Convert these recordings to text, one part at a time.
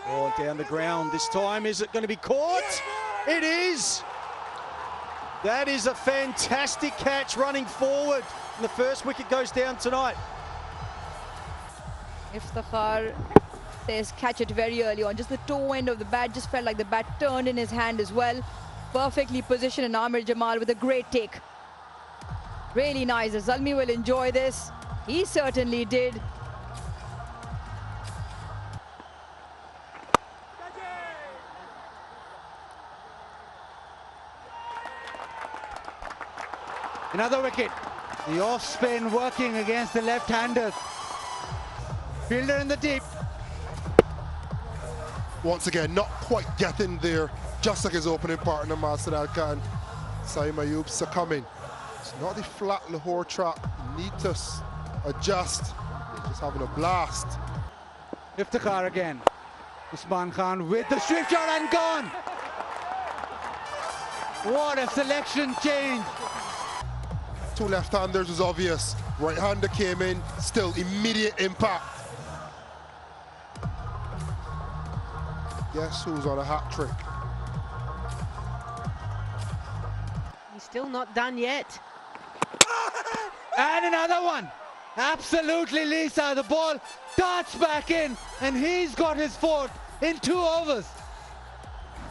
Oh, down the ground this time. Is it going to be caught? It is. That is a fantastic catch running forward. And the first wicket goes down tonight. Iftikhar says catch it very early on. Just the toe end of the bat just felt like the bat turned in his hand as well. Perfectly positioned, and Amir Jamal with a great take. Really nice. Zmei will enjoy this. He certainly did. Another wicket. The off spin working against the left-handers. Fielder in the deep. Once again, not quite getting there, just like his opening partner, Master Khan. Zmei Ayub succumbing. It's not the flat Lahore track. Need to adjust. They're just having a blast. Iftikhar again. Usman Khan with the swift shot and gone. What a selection change. Two left-handers was obvious. Right-hander came in, still immediate impact. Guess who's on a hat trick? He's still not done yet. And another one. Absolutely, Lisa. The ball darts back in, and he's got his fourth in 2 overs.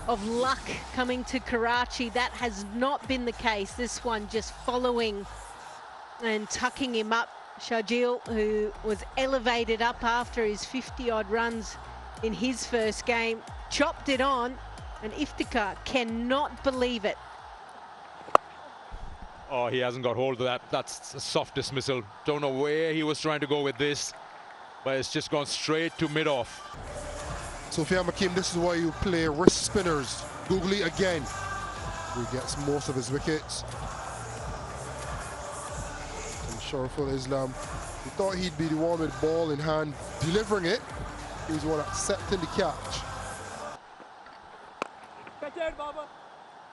Of luck coming to Karachi, that has not been the case. This one just following and tucking him up. Shajil, who was elevated up after his 50-odd runs in his first game, chopped it on, and Iftikhar cannot believe it. Oh, he hasn't got hold of that. That's a soft dismissal. Don't know where he was trying to go with this, but it's just gone straight to mid-off. Sofian Makim, this is why you play wrist spinners. Googly again. He gets most of his wickets. And Shariful Islam, he thought he'd be the one with ball in hand, delivering it. He was the one accepting the catch.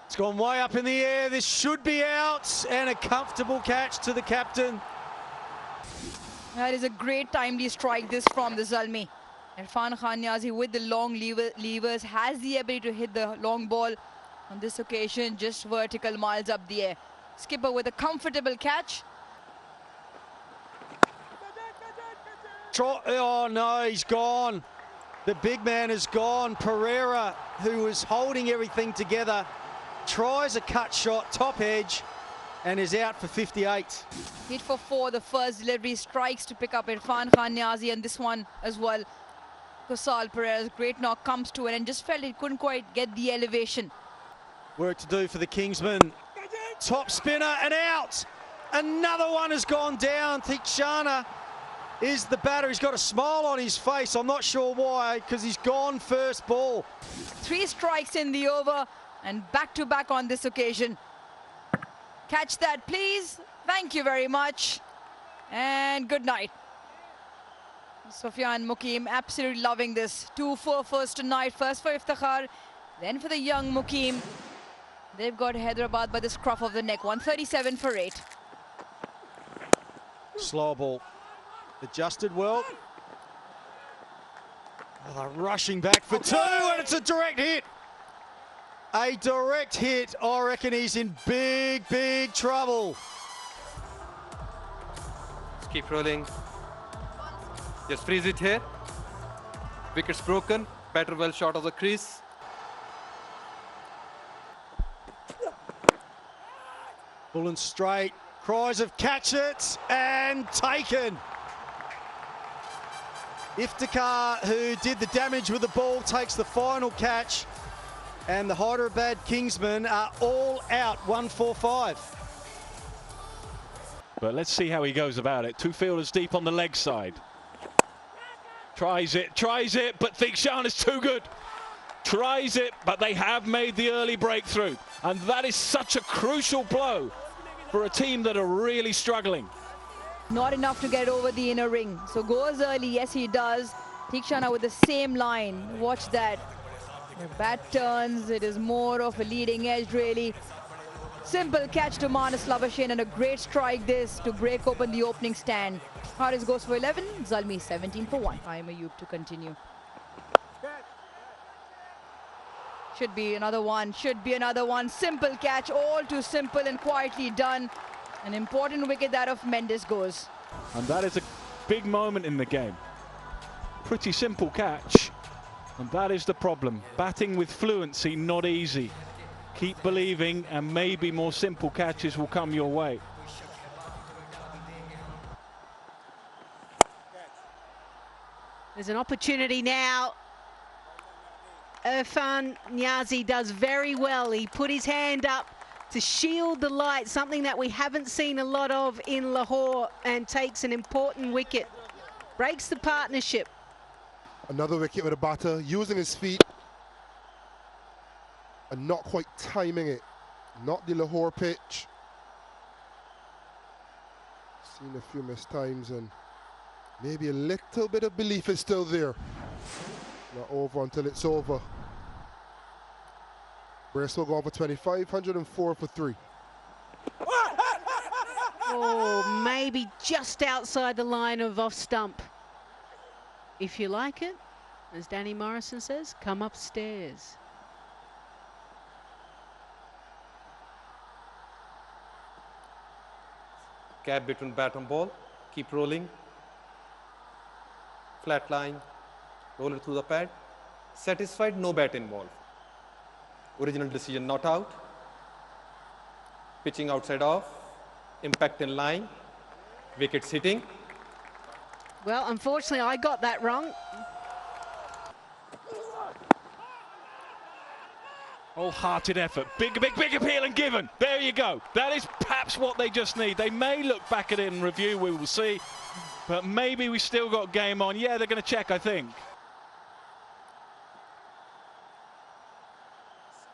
It's gone way up in the air. This should be out, and a comfortable catch to the captain. That is a great timely strike, this from the Zmei. Irfan Khan Niazi with the long levers has the ability to hit the long ball. On this occasion, just vertical miles up the air. Skipper with a comfortable catch. Oh no, he's gone. The big man is gone. Pereira, who was holding everything together, tries a cut shot, top edge, and is out for 58. Hit for 4, the first delivery, strikes to pick up Irfan Khan Niazi, and this one as well. Kusal Pereira's great knock comes to it and just felt he couldn't quite get the elevation. Work to do for the Kingsman. Top spinner and out. Another one has gone down. Thikshana is the batter. He's got a smile on his face. I'm not sure why, because he's gone first ball. 3 strikes in the over and back-to-back on this occasion. Catch that, please. Thank you very much. And good night. Sofian Mukim absolutely loving this. 2-4 first tonight. First for Iftikhar, then for the young Mukim. They've got Hyderabad by the scruff of the neck. 137 for 8. Slow ball. Adjusted well. Oh, rushing back for 2, and it's a direct hit. A direct hit. I reckon he's in big, big trouble. Let's keep rolling. Just freeze it here. Wickets broken. Batter well short of the crease. Full and straight. Cries of catch it, and taken. Iftikhar, who did the damage with the ball, takes the final catch. And the Hyderabad Kingsmen are all out, 145. But let's see how he goes about it. 2 fielders deep on the leg side. Tries it, but Thikshana is too good. Tries it, but they have made the early breakthrough. And that is such a crucial blow for a team that are really struggling. Not enough to get over the inner ring. So goes early, yes he does. Thikshana with the same line. Watch that. The bat turns, it is more of a leading edge really. Simple catch to Manas Lavashin, and a great strike this to break open the opening stand. Haris goes for 11, Zmei 17 for 1. Zmei Ayub to continue. Should be another one, should be another one. Simple catch, all too simple and quietly done. An important wicket that of Mendes goes. And that is a big moment in the game. Pretty simple catch. And that is the problem. Batting with fluency, not easy. Keep believing and maybe more simple catches will come your way. There's an opportunity now. Irfan Niazi does very well. He put his hand up to shield the light, something that we haven't seen a lot of in Lahore, and takes an important wicket. Breaks the partnership. Another wicket with a batter, using his feet and not quite timing it. Not the Lahore pitch. Seen a few missed times and maybe a little bit of belief is still there. Not over until it's over. Bracewell going for 25, 104 for 3. Oh, maybe just outside the line of off stump. If you like it, as Danny Morrison says, come upstairs. Gap between bat and ball. Keep rolling. Flat line. Roll it through the pad. Satisfied, no bat involved. Original decision not out. Pitching outside off. Impact in line. Wickets hitting. Well, unfortunately, I got that wrong. Wholehearted effort. Big appeal and given. There you go. That is perhaps what they just need. They may look back at it in review. We will see. But maybe we still got game on. Yeah, they're going to check, I think.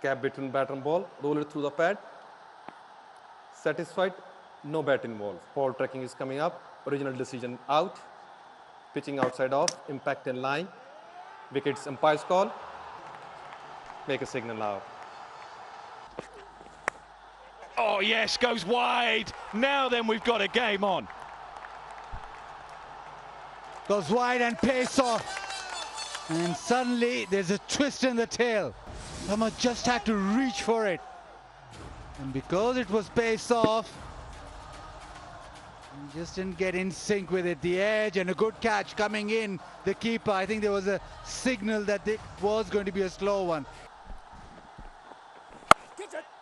Gap between bat and ball. Roll it through the pad. Satisfied, no bat involved. Ball tracking is coming up. Original decision out. Pitching outside off. Impact in line. Wickets umpire's call. Make a signal out. Oh, yes, goes wide. Now then, we've got a game on. Goes wide and pace off. And suddenly there's a twist in the tail. Someone just had to reach for it. And because it was pace off, he just didn't get in sync with it. The edge and a good catch coming in. The keeper, I think there was a signal that it was going to be a slow one.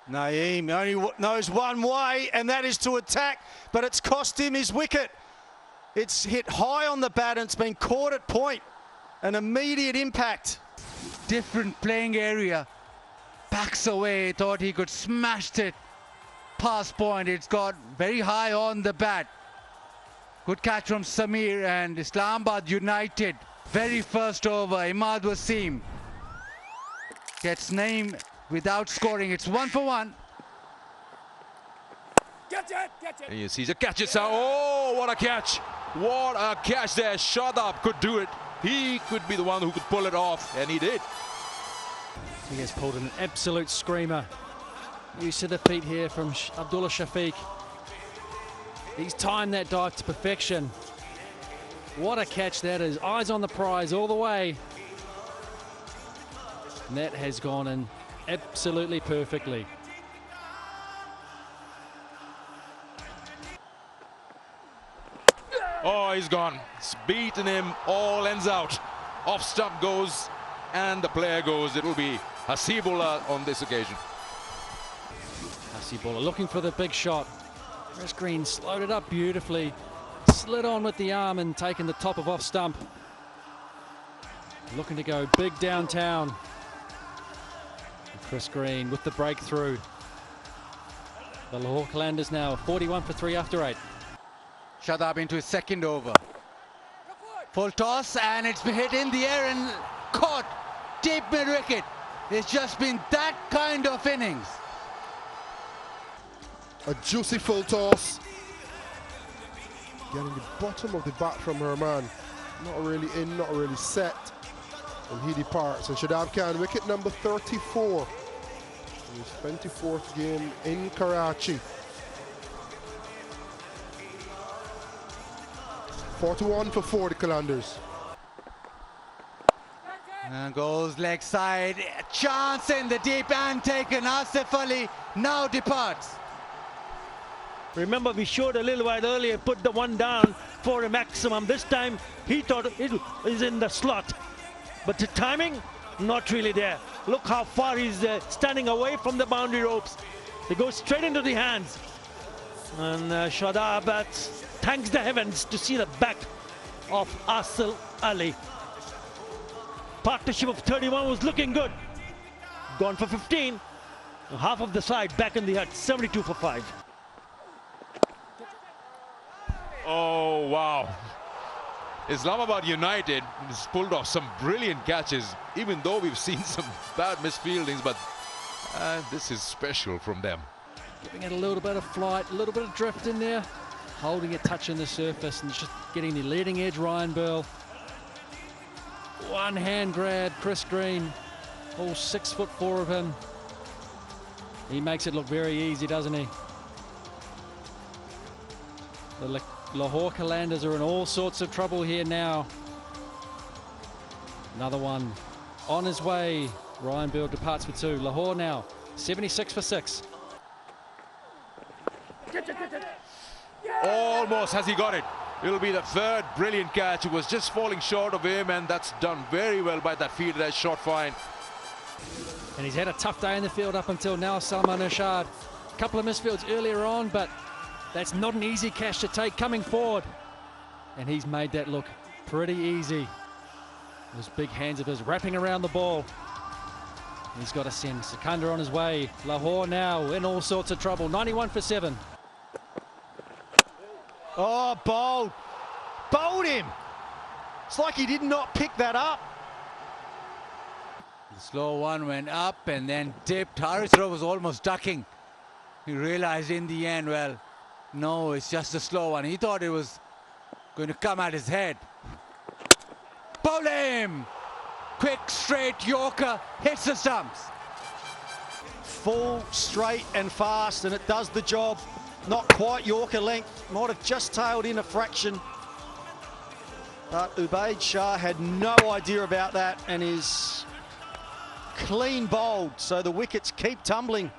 Naeem only knows one way, and that is to attack, but it's cost him his wicket. It's hit high on the bat and it's been caught at point. An immediate impact. Different playing area. Backs away, thought he could smash it past point. It's got very high on the bat. Good catch from Samir, and Islamabad United. Very first over, Imad Wasim gets name without scoring. It's 1 for 1. And you see the catch itself. Oh, what a catch. What a catch there. Shadab could do it. He could be the one who could pull it off, and he did. He has pulled an absolute screamer. Use of the feet here from Abdullah Shafiq. He's timed that dive to perfection. What a catch that is. Eyes on the prize all the way. And that has gone in absolutely perfectly. Oh, he's gone. It's beaten him. All ends out. Off stump goes, and the player goes. It will be Hasibullah on this occasion. Hasibullah looking for the big shot. Chris Green slowed it up beautifully. Slid on with the arm and taken the top of off stump. Looking to go big downtown. And Chris Green with the breakthrough. The Lahore Kalandars now 41 for 3 after 8. Shadab into his second over. Full toss, and it's been hit in the air and caught deep mid-wicket. It's just been that kind of innings. A juicy full toss. Getting the bottom of the bat from her man. Not really in, not really set. And he departs. And Shadab Khan, wicket number 34. His 24th game in Karachi. 41 for 4, the Kalandars. And goes leg side, chance in the deep end taken. Asif Ali now departs. Remember, we showed a little while earlier, put the one down for a maximum. This time, he thought it is in the slot. But the timing, not really there. Look how far he's standing away from the boundary ropes. They go straight into the hands. And Shadab thanks the heavens to see the back of Asif Ali. Partnership of 31 was looking good. Gone for 15. Half of the side back in the hut, 72 for 5. Oh, wow. Islamabad United has pulled off some brilliant catches, even though we've seen some bad misfieldings, but this is special from them. Giving it a little bit of flight, a little bit of drift in there, holding it, touching the surface, and just getting the leading edge. Ryan Burl. One hand grab, Chris Green, all 6'4" of him. He makes it look very easy, doesn't he? The Lahore Kalandars are in all sorts of trouble here now. Another one on his way. Ryan Burl departs for 2. Lahore now 76 for 6. Almost has he got it. It'll be the third brilliant catch. It was just falling short of him, and that's done very well by that fielder. That shot fine. And he's had a tough day in the field up until now, Salman Irshad. A couple of misfields earlier on, but that's not an easy catch to take coming forward. And he's made that look pretty easy. Those big hands of his wrapping around the ball. He's got to send Sikandar on his way. Lahore now in all sorts of trouble. 91 for 7. Oh, bowled. Bowled him. It's like he did not pick that up. The slow one went up and then dipped. Harisra was almost ducking. He realized in the end, well, no, it's just a slow one. He thought it was going to come at his head. Bowl him! Quick, straight Yorker hits the stumps. Full, straight and fast, and it does the job. Not quite Yorker length. Might have just tailed in a fraction. But Ubaid Shah had no idea about that and is clean bowled. So the wickets keep tumbling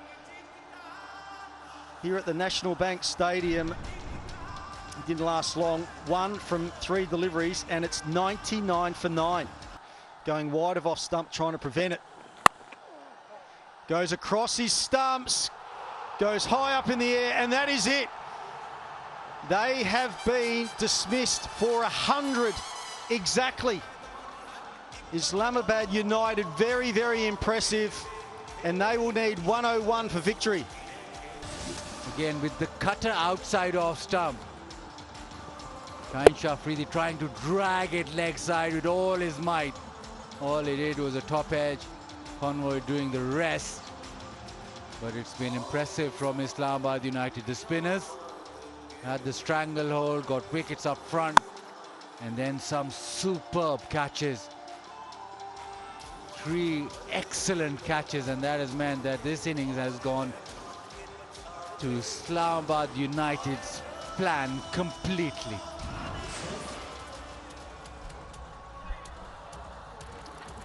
here at the National Bank Stadium. It didn't last long. 1 from 3 deliveries, and it's 99 for 9. Going wide of off stump, trying to prevent it. Goes across his stumps, goes high up in the air, and that is it. They have been dismissed for 100 exactly. Islamabad United, very, very impressive, and they will need 101 for victory. Again with the cutter outside off stump. Shaheen Shafridi trying to drag it leg side with all his might. All he did was a top edge. Convoy doing the rest. But it's been impressive from Islamabad United. The spinners had the stranglehold, got wickets up front, and then some superb catches. 3 excellent catches, and that has meant that this innings has gone to Islamabad United's plan completely.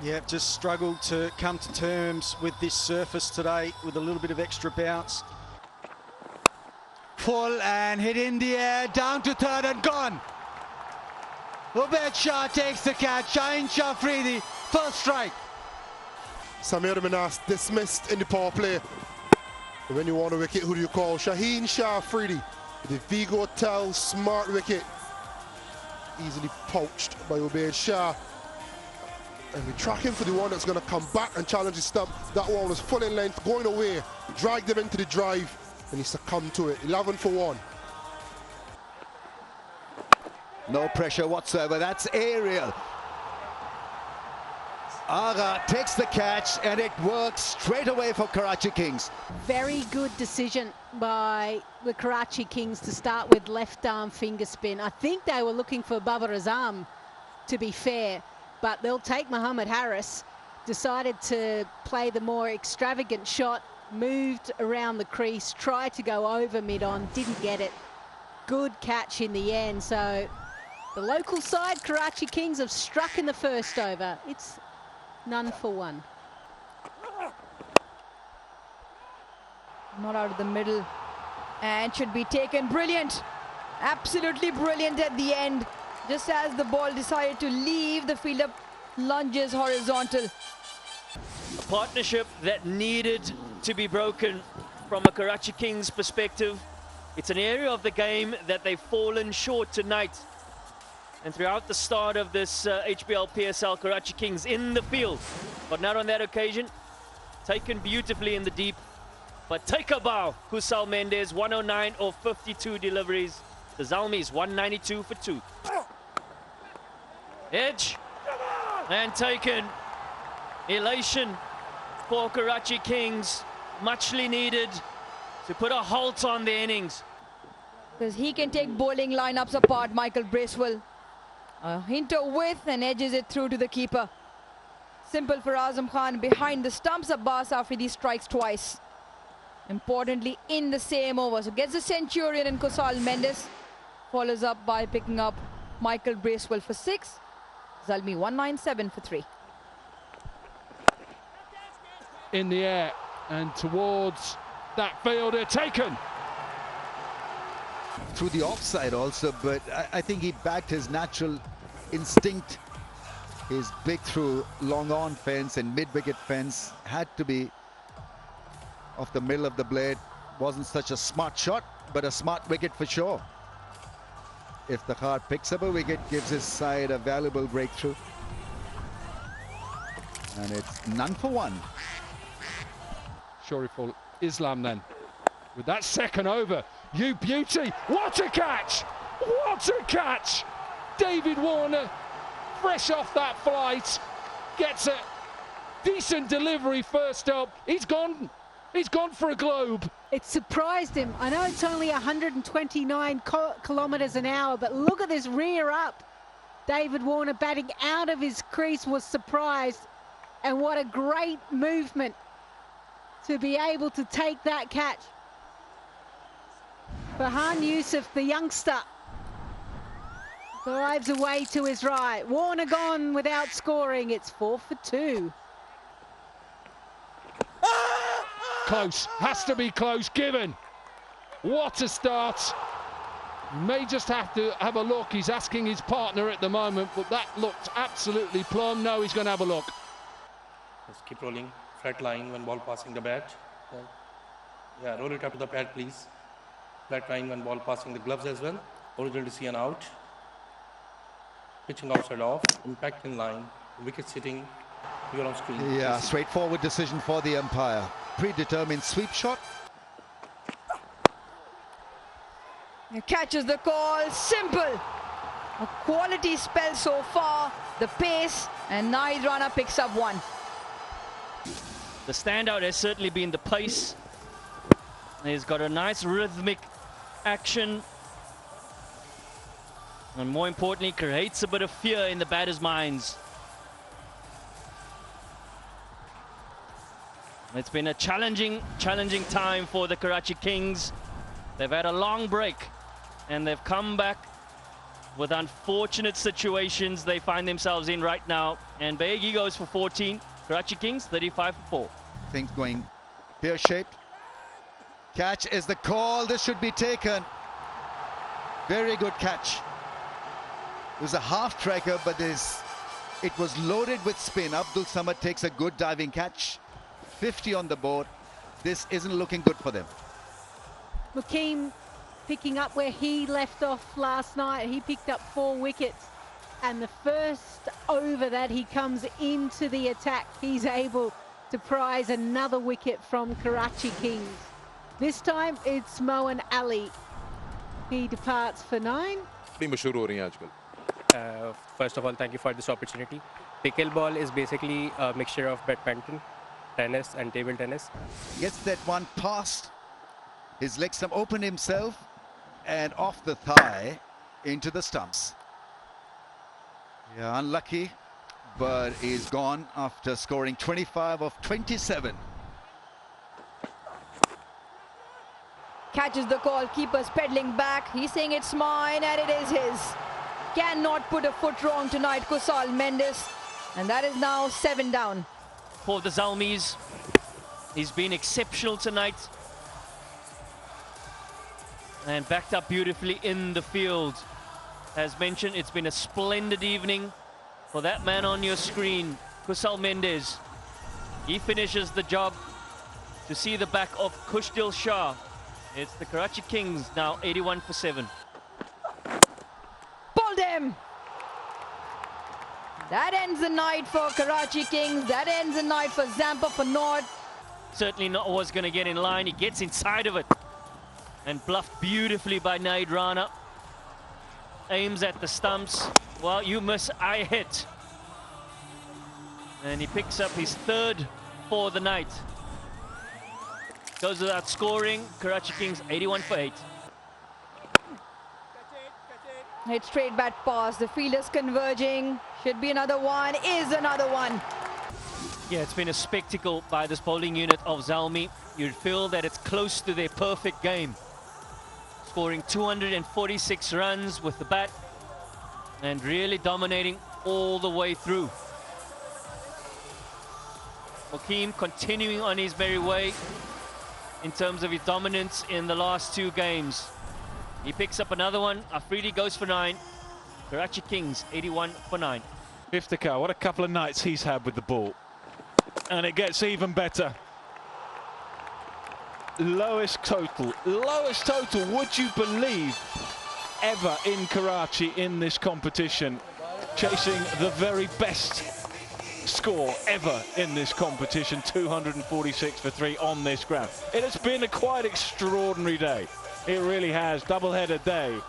Yeah, just struggled to come to terms with this surface today with a little bit of extra bounce. Full and hit in the air, down to third and gone. Ubaid Shah takes the catch. Shaheen Shafridi, first strike. Samir Minas dismissed in the power play. And when you want a wicket, who do you call? Shaheen Shafridi, the Vigo Tel smart wicket. Easily poached by Ubaid Shah. And we track him for the one that's going to come back and challenge his stump. That one was full in length, going away, dragged him into the drive, and he succumbed to it. 11 for 1. No pressure whatsoever. That's aerial. Agha takes the catch, and it works straight away for Karachi Kings. Very good decision by the Karachi Kings to start with left arm finger spin. I think they were looking for Babar Azam, to be fair, but they'll take Muhammad Harris. Decided to play the more extravagant shot, moved around the crease, tried to go over mid-on, didn't get it. Good catch in the end. So the local side, Karachi Kings, have struck in the first over. It's none for one. Not out of the middle, and should be taken. Brilliant, absolutely brilliant at the end. Just as the ball decided to leave, the fielder lunges horizontal. A partnership that needed to be broken from a Karachi Kings perspective. It's an area of the game that they've fallen short tonight. And throughout the start of this HBL PSL, Karachi Kings in the field, but not on that occasion. Taken beautifully in the deep. But take a bow, Kusal Mendez, 109 of 52 deliveries. The Zmei's 192 for 2. Edge, and taken. Elation for Karachi Kings, muchly needed to put a halt on the innings. Because he can take bowling lineups apart, Michael Bracewell. A hinter width and edges it through to the keeper. Simple for Azam Khan behind the stumps. Abbas Afridi strikes twice. Importantly, in the same over. So gets the centurion and Kusal Mendez. Follows up by picking up Michael Bracewell for 6. Zmei 197 for 3. In the air and towards that fielder, taken. Through the offside also, but I think he backed his natural instinct. His big through long on fence and mid-wicket fence had to be off the middle of the blade. Wasn't such a smart shot, but a smart wicket for sure. If the Khar picks up a wicket, gives his side a valuable breakthrough. And it's none for one. Shariful Islam then, with that second over. You beauty, what a catch! What a catch! David Warner, fresh off that flight, gets a decent delivery first up. He's gone for a globe. It surprised him. I know it's only 129 kilometres an hour, but look at this rear up. David Warner batting out of his crease was surprised. And what a great movement to be able to take that catch. Farhan Yusuf, the youngster, drives away to his right. Warner gone without scoring. It's 4 for 2. Close, has to be close, given. What a start. May just have to have a look. He's asking his partner at the moment, but that looked absolutely plumb. No, he's going to have a look. Just keep rolling, flat line when ball passing the bat. Yeah, roll it up to the pad, please. Flat line when ball passing the gloves as well. Original decision out. Pitching outside off, impact in line, wicket sitting. You're on screen. Yeah, straightforward decision for the umpire. Predetermined sweep shot. He catches the call, simple. A quality spell so far, the pace, and Naid Rana picks up 1. The standout has certainly been the pace. He's got a nice rhythmic action. And more importantly, creates a bit of fear in the batters' minds. It's been a challenging time for the Karachi Kings. They've had a long break and they've come back with unfortunate situations they find themselves in right now. And Bayagi goes for 14. Karachi Kings 35 for 4. Things going pear-shaped. Catch is the call. This should be taken. Very good catch. It was a half tracker, but it was loaded with spin. Abdul Samad takes a good diving catch. 50 on the board. This isn't looking good for them. Mukeem picking up where he left off last night. He picked up 4 wickets. And the first over that he comes into the attack, he's able to prize another wicket from Karachi Kings. This time it's Moeen Ali. He departs for 9. First of all, thank you for this opportunity. Pickleball is basically a mixture of badminton, tennis and table tennis. Gets that one past his leg stump, opened himself and off the thigh into the stumps. Yeah, unlucky, but he's gone after scoring 25 of 27. Catches the call, keeper's pedaling back. He's saying it's mine, and it is his. Cannot put a foot wrong tonight, Kusal Mendez. And that is now 7 down. For the Zalmis, he's been exceptional tonight. And backed up beautifully in the field. As mentioned, it's been a splendid evening for that man on your screen, Kusal Mendez. He finishes the job to see the back of Kushdil Shah. It's the Karachi Kings now 81 for 7. Pulled him! That ends the night for Karachi Kings. That ends the night for Zampa for North. Certainly not was going to get in line. He gets inside of it. And bluffed beautifully by Naid Rana. Aims at the stumps. Well, you miss, I hit. And he picks up his 3rd for the night. Goes without scoring. Karachi Kings 81 for 8. Hit straight bat pass. The fielders converging. Should be another one. Is another one. Yeah, it's been a spectacle by this bowling unit of Zalmi. You'd feel that it's close to their perfect game. Scoring 246 runs with the bat and really dominating all the way through. Hakeem continuing on his merry way in terms of his dominance in the last 2 games. He picks up another one. Afridi goes for 9. Karachi Kings 81 for 9. Iftikhar, what a couple of nights he's had with the ball. And it gets even better. Lowest total, would you believe, ever in Karachi in this competition, chasing the very best score ever in this competition, 246 for 3 on this ground. It has been a quite extraordinary day. It really has. Double-header day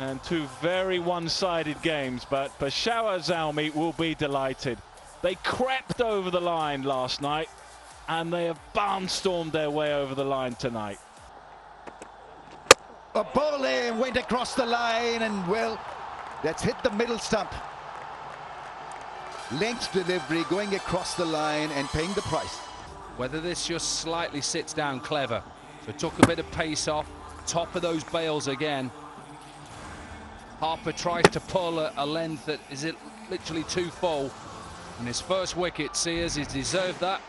and 2 very one-sided games, but Peshawar Zalmi will be delighted. They crept over the line last night, and they have barnstormed their way over the line tonight. A bowling went across the line, and well, that's hit the middle stump. Length delivery going across the line and paying the price. Whether this just slightly sits down clever. So took a bit of pace off, top of those bails again. Harper tries to pull a length that is literally too full. And his first wicket, Sears, he's deserved that.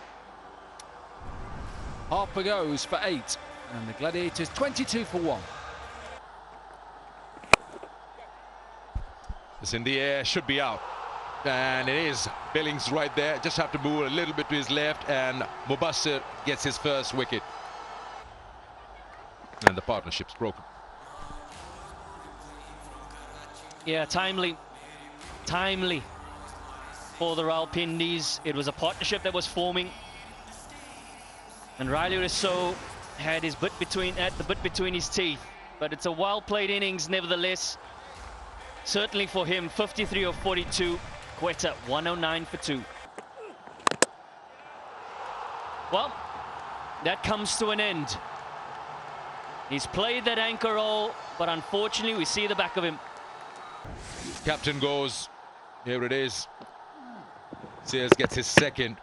Harper goes for 8, and the Gladiators 22 for 1. It's in the air, should be out. And it is. Billings right there. Just have to move a little bit to his left, and Mubassir gets his first wicket. And the partnership's broken. Yeah, timely for the Rawalpindis. It was a partnership that was forming. And Riley Rousseau had the bit between his teeth. But it's a well-played innings nevertheless. Certainly for him, 53 of 42. Quetta, 109 for 2. Well, that comes to an end. He's played that anchor role, but unfortunately we see the back of him. Captain goes. Here it is. Sears gets his 2nd.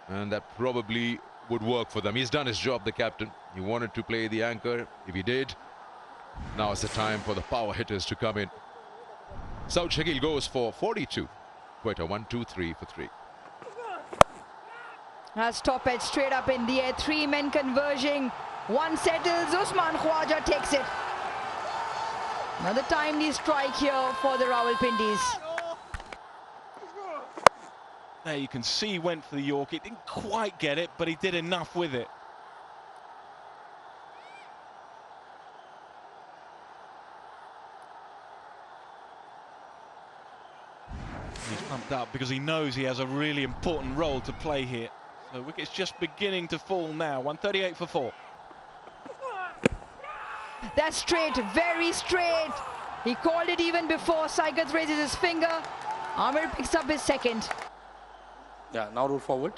And that probably would work for them. He's done his job, the captain. He wanted to play the anchor. If he did, now is the time for the power hitters to come in. Saud Shakil goes for 42. Quetta 1, 2, 3 for 3. That's top edge straight up in the air. 3 men converging. 1 settles. Usman Khwaja takes it. Another timely strike here for the Rawalpindis. There you can see he went for the York. He didn't quite get it, but he did enough with it. He's pumped up because he knows he has a really important role to play here. So wicket's just beginning to fall now. 138 for 4. That's straight, very straight. He called it even before. Saikat raises his finger. Amir picks up his 2nd. Yeah, now roll forward.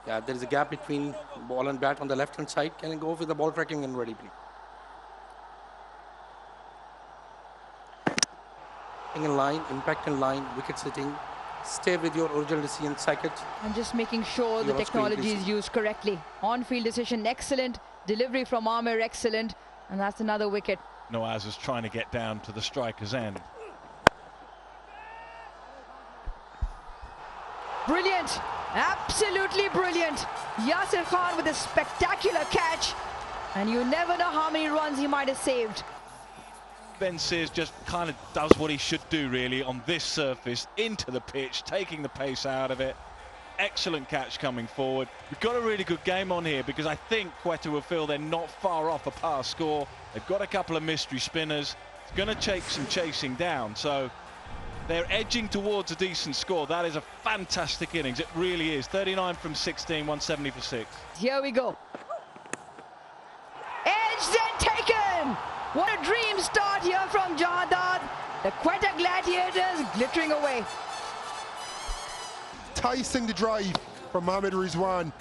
Yeah, there is a gap between ball and bat on the left-hand side. Can you go with the ball tracking and ready, please? In line, impact in line, wicket sitting. Stay with your original decision, Saikat. I'm just making sure the technology is used correctly. On-field decision, excellent. Delivery from Amir, excellent. And that's another wicket. Noaz is trying to get down to the striker's end. Brilliant, absolutely brilliant. Yasir Khan with a spectacular catch, and you never know how many runs he might have saved. Ben Sears just kind of does what he should do really on this surface, into the pitch, taking the pace out of it. Excellent catch coming forward. We've got a really good game on here because I think Quetta will feel they're not far off a pass score. They've got a couple of mystery spinners. It's going to take some chasing down, so they're edging towards a decent score. That is a fantastic innings, it really is. 39 from 16, 170 for 6. Here we go. Edged and taken! What a dream start here from Jahadad. The Quetta Gladiators glittering away. Enticing the drive from Mohamed Rizwan.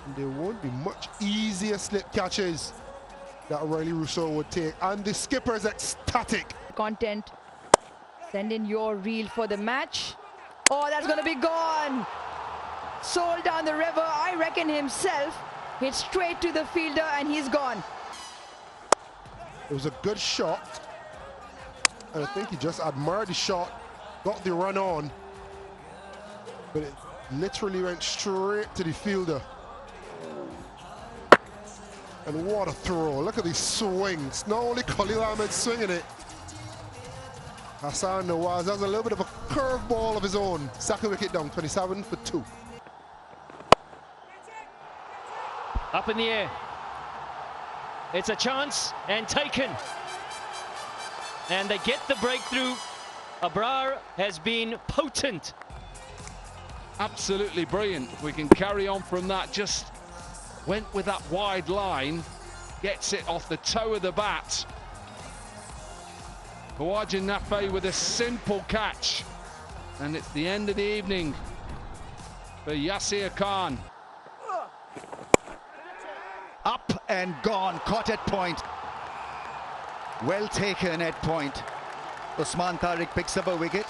And there won't be much easier slip catches that Riley Rousseau would take. And the skipper is ecstatic. Content. Send in your reel for the match. Oh, that's going to be gone. Sold down the river. I reckon himself hit straight to the fielder and he's gone. It was a good shot. And I think he just admired the shot, got the run on. But it literally went straight to the fielder. And what a throw. Look at these swings. Not only Khalil Ahmed swinging it. Hassan Nawaz has a little bit of a curveball of his own. Second wicket down, 27 for 2. Up in the air. It's a chance and taken. And they get the breakthrough. Abrar has been potent. Absolutely brilliant. We can carry on from that. Just went with that wide line, gets it off the toe of the bat. Khawaja Nafe with a simple catch, and it's the end of the evening for Yasir Khan. Up and gone, caught at point. Well taken at point. Usman Tariq picks up a wicket.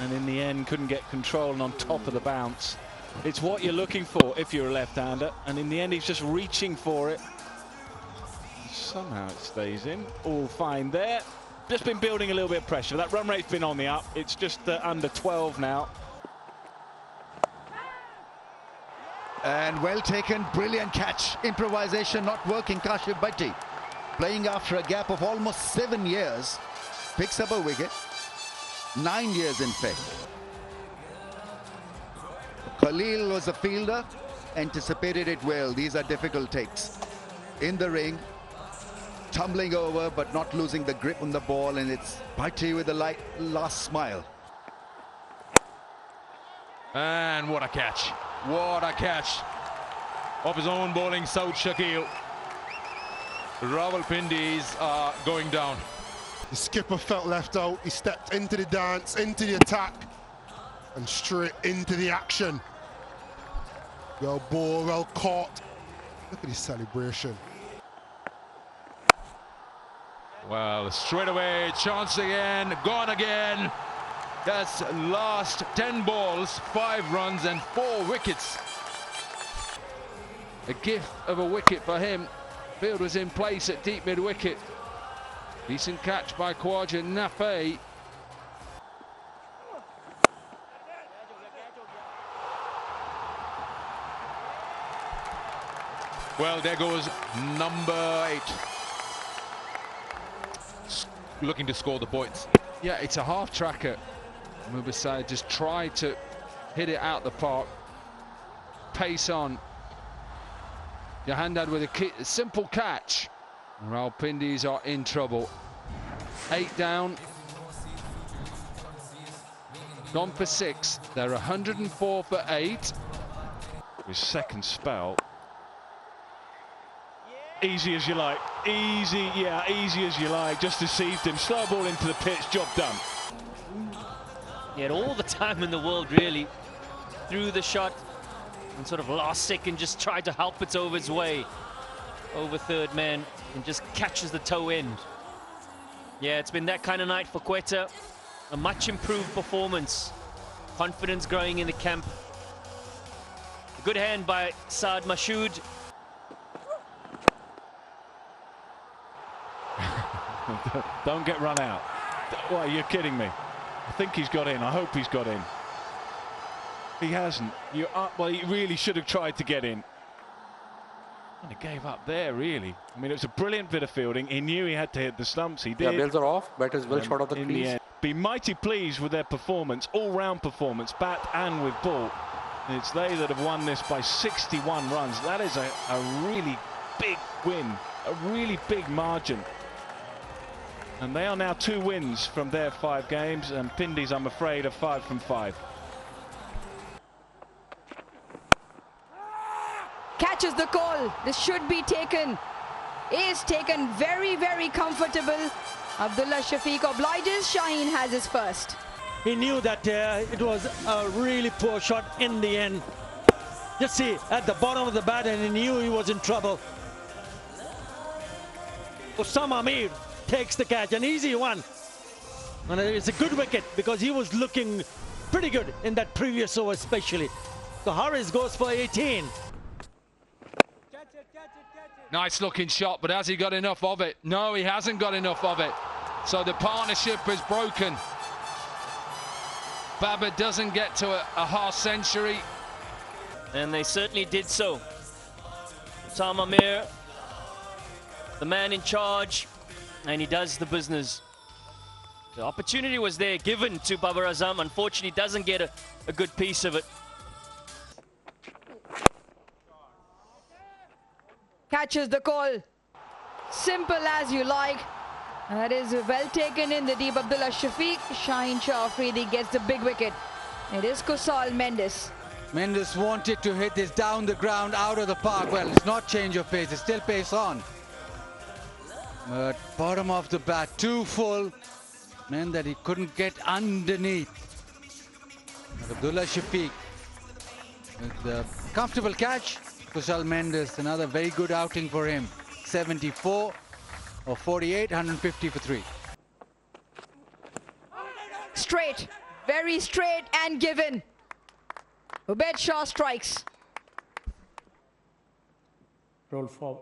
And in the end couldn't get control and on top of the bounce. It's what you're looking for if you're a left-hander, and in the end he's just reaching for it. Somehow it stays in. All fine there. Just been building a little bit of pressure. That run rate's been on the up. It's just under 12 now. And well taken, brilliant catch. Improvisation not working. Kashif Bhatti playing after a gap of almost 7 years. Picks up a wicket. 9 years in fact. Khalil was a fielder, anticipated it well. These are difficult takes. In the ring, tumbling over but not losing the grip on the ball, and it's Bhatti with a last smile. And what a catch. What a catch. Off his own bowling, Saud Shakil. Rawalpindiz are going down. The skipper felt left out. He stepped into the dance, into the attack, and straight into the action. Well ball, well caught. Look at his celebration. Well, straight away, chance again, gone again. That's last 10 balls, 5 runs and 4 wickets. A gift of a wicket for him. Field was in place at deep mid-wicket. Decent catch by Khawaja Nafe. Well, there goes number 8. Looking to score the points. Yeah, it's a half tracker. Mubasai just tried to hit it out the park. Pace on. Jahandad with a simple catch. Rawalpindis are in trouble. 8 down. Gone for 6. They're 104 for 8. His second spell. Easy as you like. Easy, yeah, easy as you like. Just deceived him. Slow ball into the pitch. Job done. He had all the time in the world, really. Threw the shot and sort of last second just tried to help it over his way. Over third man and just catches the toe end. Yeah, it's been that kind of night for Quetta. A much improved performance. Confidence growing in the camp. A good hand by Saad Mashood. Don't get run out. What, you're kidding me? I think he's got in. I hope he's got in. He hasn't. Well, he really should have tried to get in. And he gave up there, really. I mean, it was a brilliant bit of fielding. He knew he had to hit the stumps. He did. Yeah, bails are off. Batters well short of the crease. Be mighty pleased with their performance, all-round performance, bat and with ball. And it's they that have won this by 61 runs. That is a really big win, a really big margin. And they are now 2 wins from their 5 games, and Pindi's, I'm afraid, are 5 from 5. Catches the call. This should be taken. Is taken very, very comfortable. Abdullah Shafiq obliges. Shaheen has his first. He knew that it was a really poor shot in the end. Just see, at the bottom of the bat, and he knew he was in trouble. Osama Mir takes the catch, an easy one. And it's a good wicket because he was looking pretty good in that previous over especially. So Harris goes for 18. Nice looking shot, but has he got enough of it? No, he hasn't got enough of it. So the partnership is broken. Babar doesn't get to a half century. And they certainly did so. Osama Mir, the man in charge, and he does the business. The opportunity was there given to Babar Azam. Unfortunately, doesn't get a good piece of it. Catches the call. Simple as you like. And that is well taken in the deep. Abdullah Shafiq. Shaheen Shah Afridi gets the big wicket. It is Kusal Mendes. Mendes wanted to hit this down the ground, out of the park. Well, it's not change of pace, it's still pace on. But bottom of the bat, too full. Meant that he couldn't get underneath. But Abdullah Shafiq with the comfortable catch. Kusal Mendes, another very good outing for him. 74 or 48, 150 for 3. Straight, very straight and given. Ubaid Shah strikes. Roll for,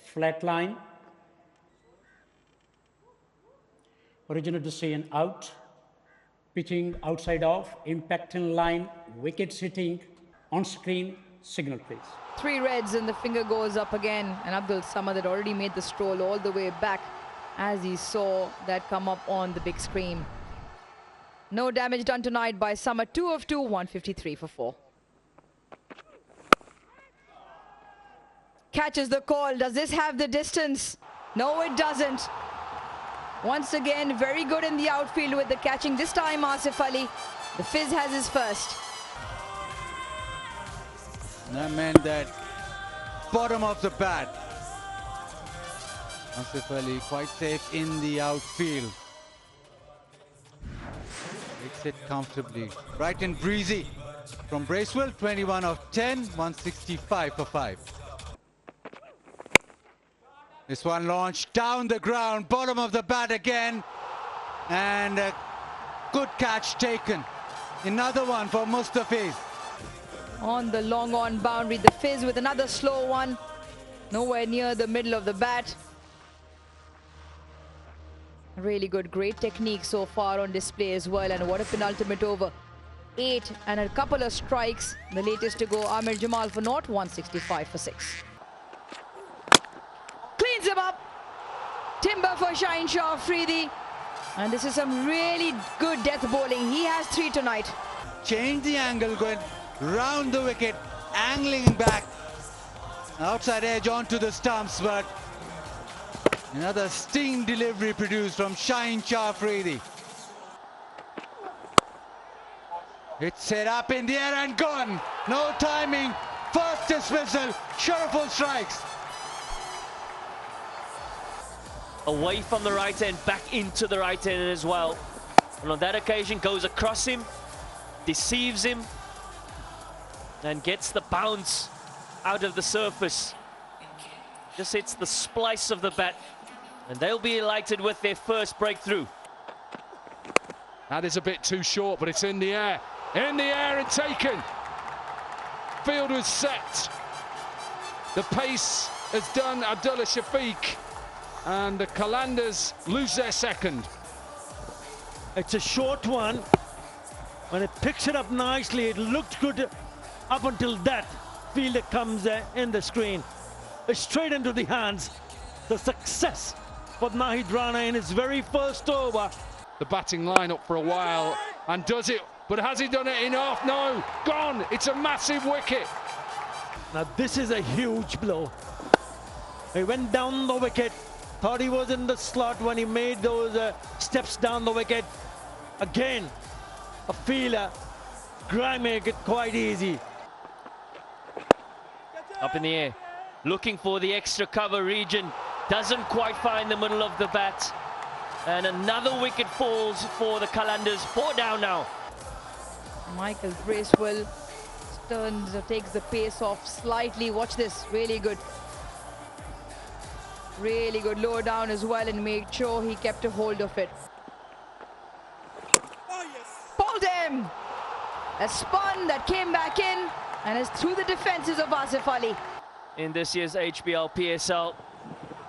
flat line. Original decision out. Pitching outside off. Impact in line. Wickets hitting. On screen. Signal please. 3 reds and the finger goes up again. And Abdul Samad had already made the stroll all the way back as he saw that come up on the big screen. No damage done tonight by Samad. 2 of 2, 153 for 4. Catches the call. Does this have the distance? No, it doesn't. Once again, very good in the outfield with the catching. This time, Asif Ali. The Fizz has his first. That meant that bottom of the bat. Asif Ali quite safe in the outfield. Takes it comfortably. Bright and breezy from Bracewell. 21 of 10, 165 for 5. This one launched down the ground, bottom of the bat again. And a good catch taken. Another one for Mustafiz. On the long on boundary, the Fizz with another slow one. Nowhere near the middle of the bat. Really good, great technique so far on display as well. And what a penultimate over. 8 and a couple of strikes. The latest to go, Amir Jamal for naught, 165 for 6. Cleans him up. Timber for Shaheen Shah Afridi. And this is some really good death bowling. He has 3 tonight. Change the angle, going round the wicket, angling back. Outside edge onto the stumps, but another sting delivery produced from Shaheen Shah Afridi. It's set up in the air and gone. No timing. First dismissal. Sharaful strikes. Away from the right end, back into the right end as well. And on that occasion, goes across him, deceives him, and gets the bounce out of the surface. Just hits the splice of the bat, and they'll be delighted with their first breakthrough. That is a bit too short, but it's in the air. In the air and taken. Field was set. The pace has done Abdullah Shafiq. and the Qalandars lose their second. It's a short one. When it picks it up nicely, it looked good up until that fielder comes in the screen. It's straight into the hands. The success for Nahid Rana in his very first over. The batting lineup for a while, and does it, but has he done it enough? No, gone. It's a massive wicket. Now this is a huge blow. He went down the wicket, thought he was in the slot when he made those steps down the wicket. Again, a fielder can make it quite easy. Up in the air, looking for the extra cover region. Doesn't quite find the middle of the bat. And another wicket falls for the Qalandars. 4 down now. Michael Bracewell takes the pace off slightly. Watch this, really good. Really good, lower down as well, and made sure he kept a hold of it. Pulled him! A spun that came back in and is through the defenses of Asif Ali. In this year's HBL PSL.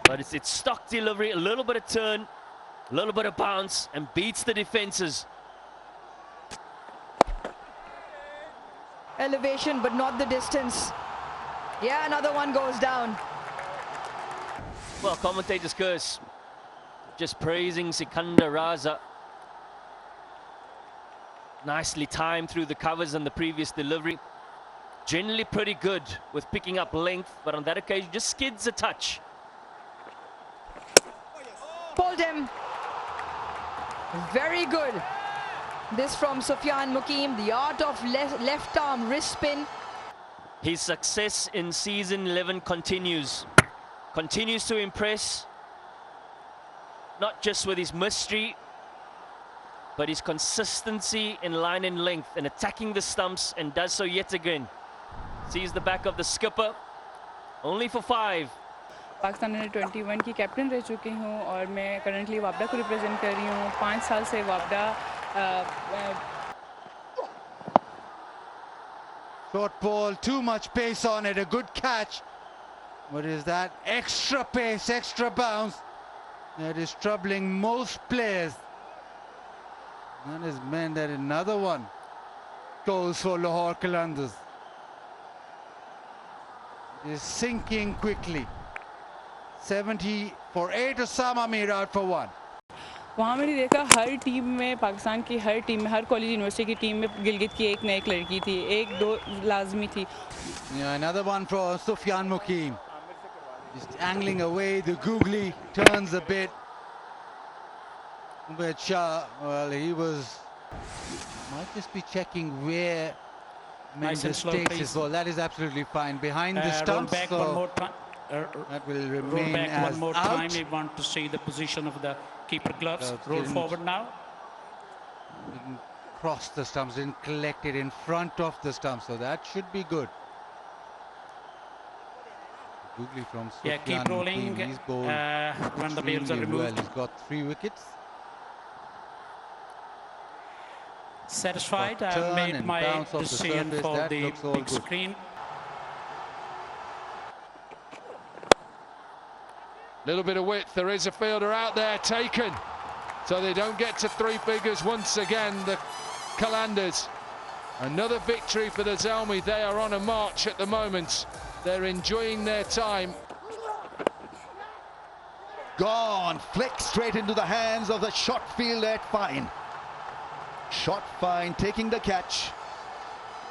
But it's stock delivery, a little bit of turn, a little bit of bounce, and beats the defenses. Elevation, but not the distance. Yeah, another one goes down. Well, commentators curse. Just praising Sikandar Raza. Nicely timed through the covers and the previous delivery. Generally pretty good with picking up length, but on that occasion just skids a touch. Pulled him. Very good. This from Sufyan Mukim, the art of left arm wrist spin. His success in season 11 continues. Continues to impress. Not just with his mystery, but his consistency in line and length and attacking the stumps, and does so yet again. Sees the back of the skipper. Only for 5. Pakistan under 21 की captain रह चुकी हूँ और मैं currently वापडा को represent कर रही हूँ। 5 साल से वापडा Short ball, too much pace on it, a good catch. What is that? Extra pace, extra bounce. That is troubling most players. That has meant that another one goes for Lahore Qalandars. It is sinking quickly. 70 for 8, Osama Mir out for 1. वहाँ मैंने देखा हर team में, पाकिस्तान की हर team में, हर college university की team में गिलगित की एक न एक लड़की थी, 1-2 लाजमी थी. Yeah, another one for Sufyan Mukim. Just angling away, the googly turns a bit. But Shah, well, he might just be checking where Nice and slow, takes please. his ball. That is absolutely fine. Behind the stumps, Roll back so one more time. that will remain Roll back as one more out. time. We want to see the position of the keeper gloves. Roll forward now. Didn't cross the stumps, didn't collect it in front of the stumps, so that should be good. Googly from Yeah, Sufyan keep rolling Mukim. He's bowled when the bails are extremely well. removed. He's got 3 wickets. Satisfied? Turn I've made and my bounce off the decision surface. for That the looks all big good. screen. Little bit of width, there is a fielder out there taken. So they don't get to 3 figures once again, the Qalandars. Another victory for the Zmei. They are on a march at the moment. They're enjoying their time. Gone, flick straight into the hands of the shot fielder at Fine. Shot Fine taking the catch.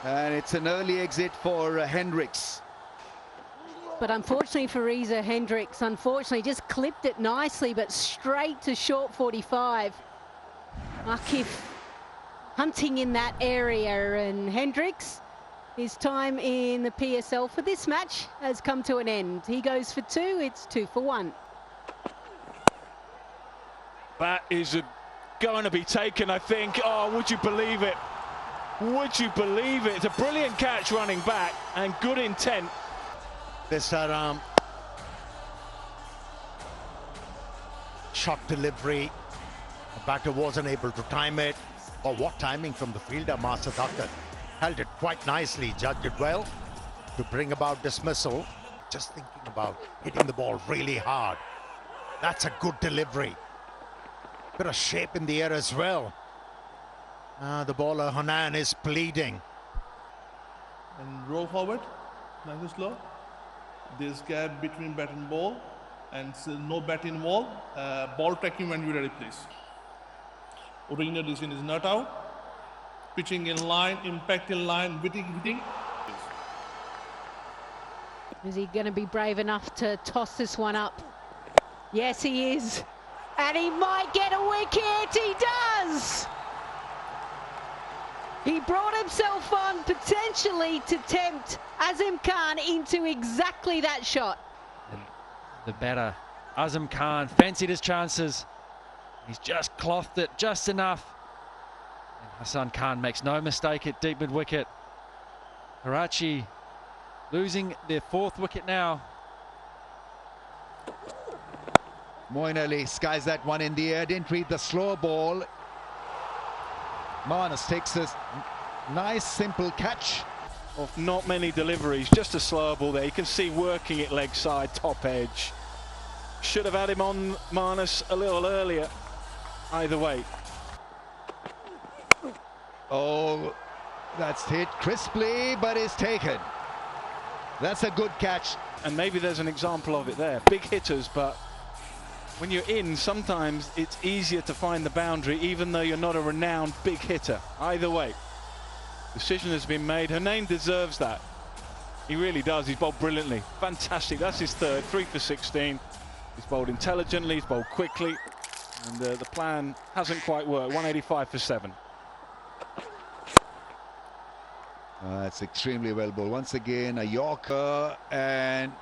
And it's an early exit for Hendricks. But unfortunately for Reza Hendricks, just clipped it nicely, but straight to short 45. Akif hunting in that area, and Hendricks, his time in the PSL for this match has come to an end. He goes for 2, it's 2 for 1. That is going to be taken, I think. Oh, would you believe it? Would you believe it? It's a brilliant catch running back and good intent. This shot delivery, the batter wasn't able to time it. Oh, what timing from the fielder, Master Doctor. Held it quite nicely, judged it well to bring about dismissal. Just thinking about hitting the ball really hard. That's a good delivery. Bit of shape in the air as well. The bowler Hanan is bleeding. And roll forward, nice and slow. There's gap between bat and ball, and no bat involved. Ball tracking when you're ready, please. Original decision is not out. Pitching in line, impact in line, hitting. Is he going to be brave enough to toss this one up? Yes, he is. And he might get a wicket. He does. He brought himself on potentially to tempt Azim Khan into exactly that shot. The batter, Azim Khan, fancied his chances. He's just clothed it just enough. And Hassan Khan makes no mistake at deep mid-wicket. Karachi losing their 4th wicket now. Moin Ali skies that one in the air, didn't read the slow ball. Marnus takes this nice simple catch. Of not many deliveries, just a slow ball there. You can see working it leg side, top edge. Should have had him on Marnus a little earlier. Either way. Oh, that's hit crisply, but is taken. That's a good catch. And maybe there's an example of it there. Big hitters, but when you're in, sometimes it's easier to find the boundary, even though you're not a renowned big hitter. Either way, decision has been made. Her name deserves that. He really does. He's bowled brilliantly. Fantastic. That's his 3rd, 3 for 16. He's bowled intelligently, he's bowled quickly, and the plan hasn't quite worked. 185 for 7. That's extremely well bowled. Once again, a Yorker, and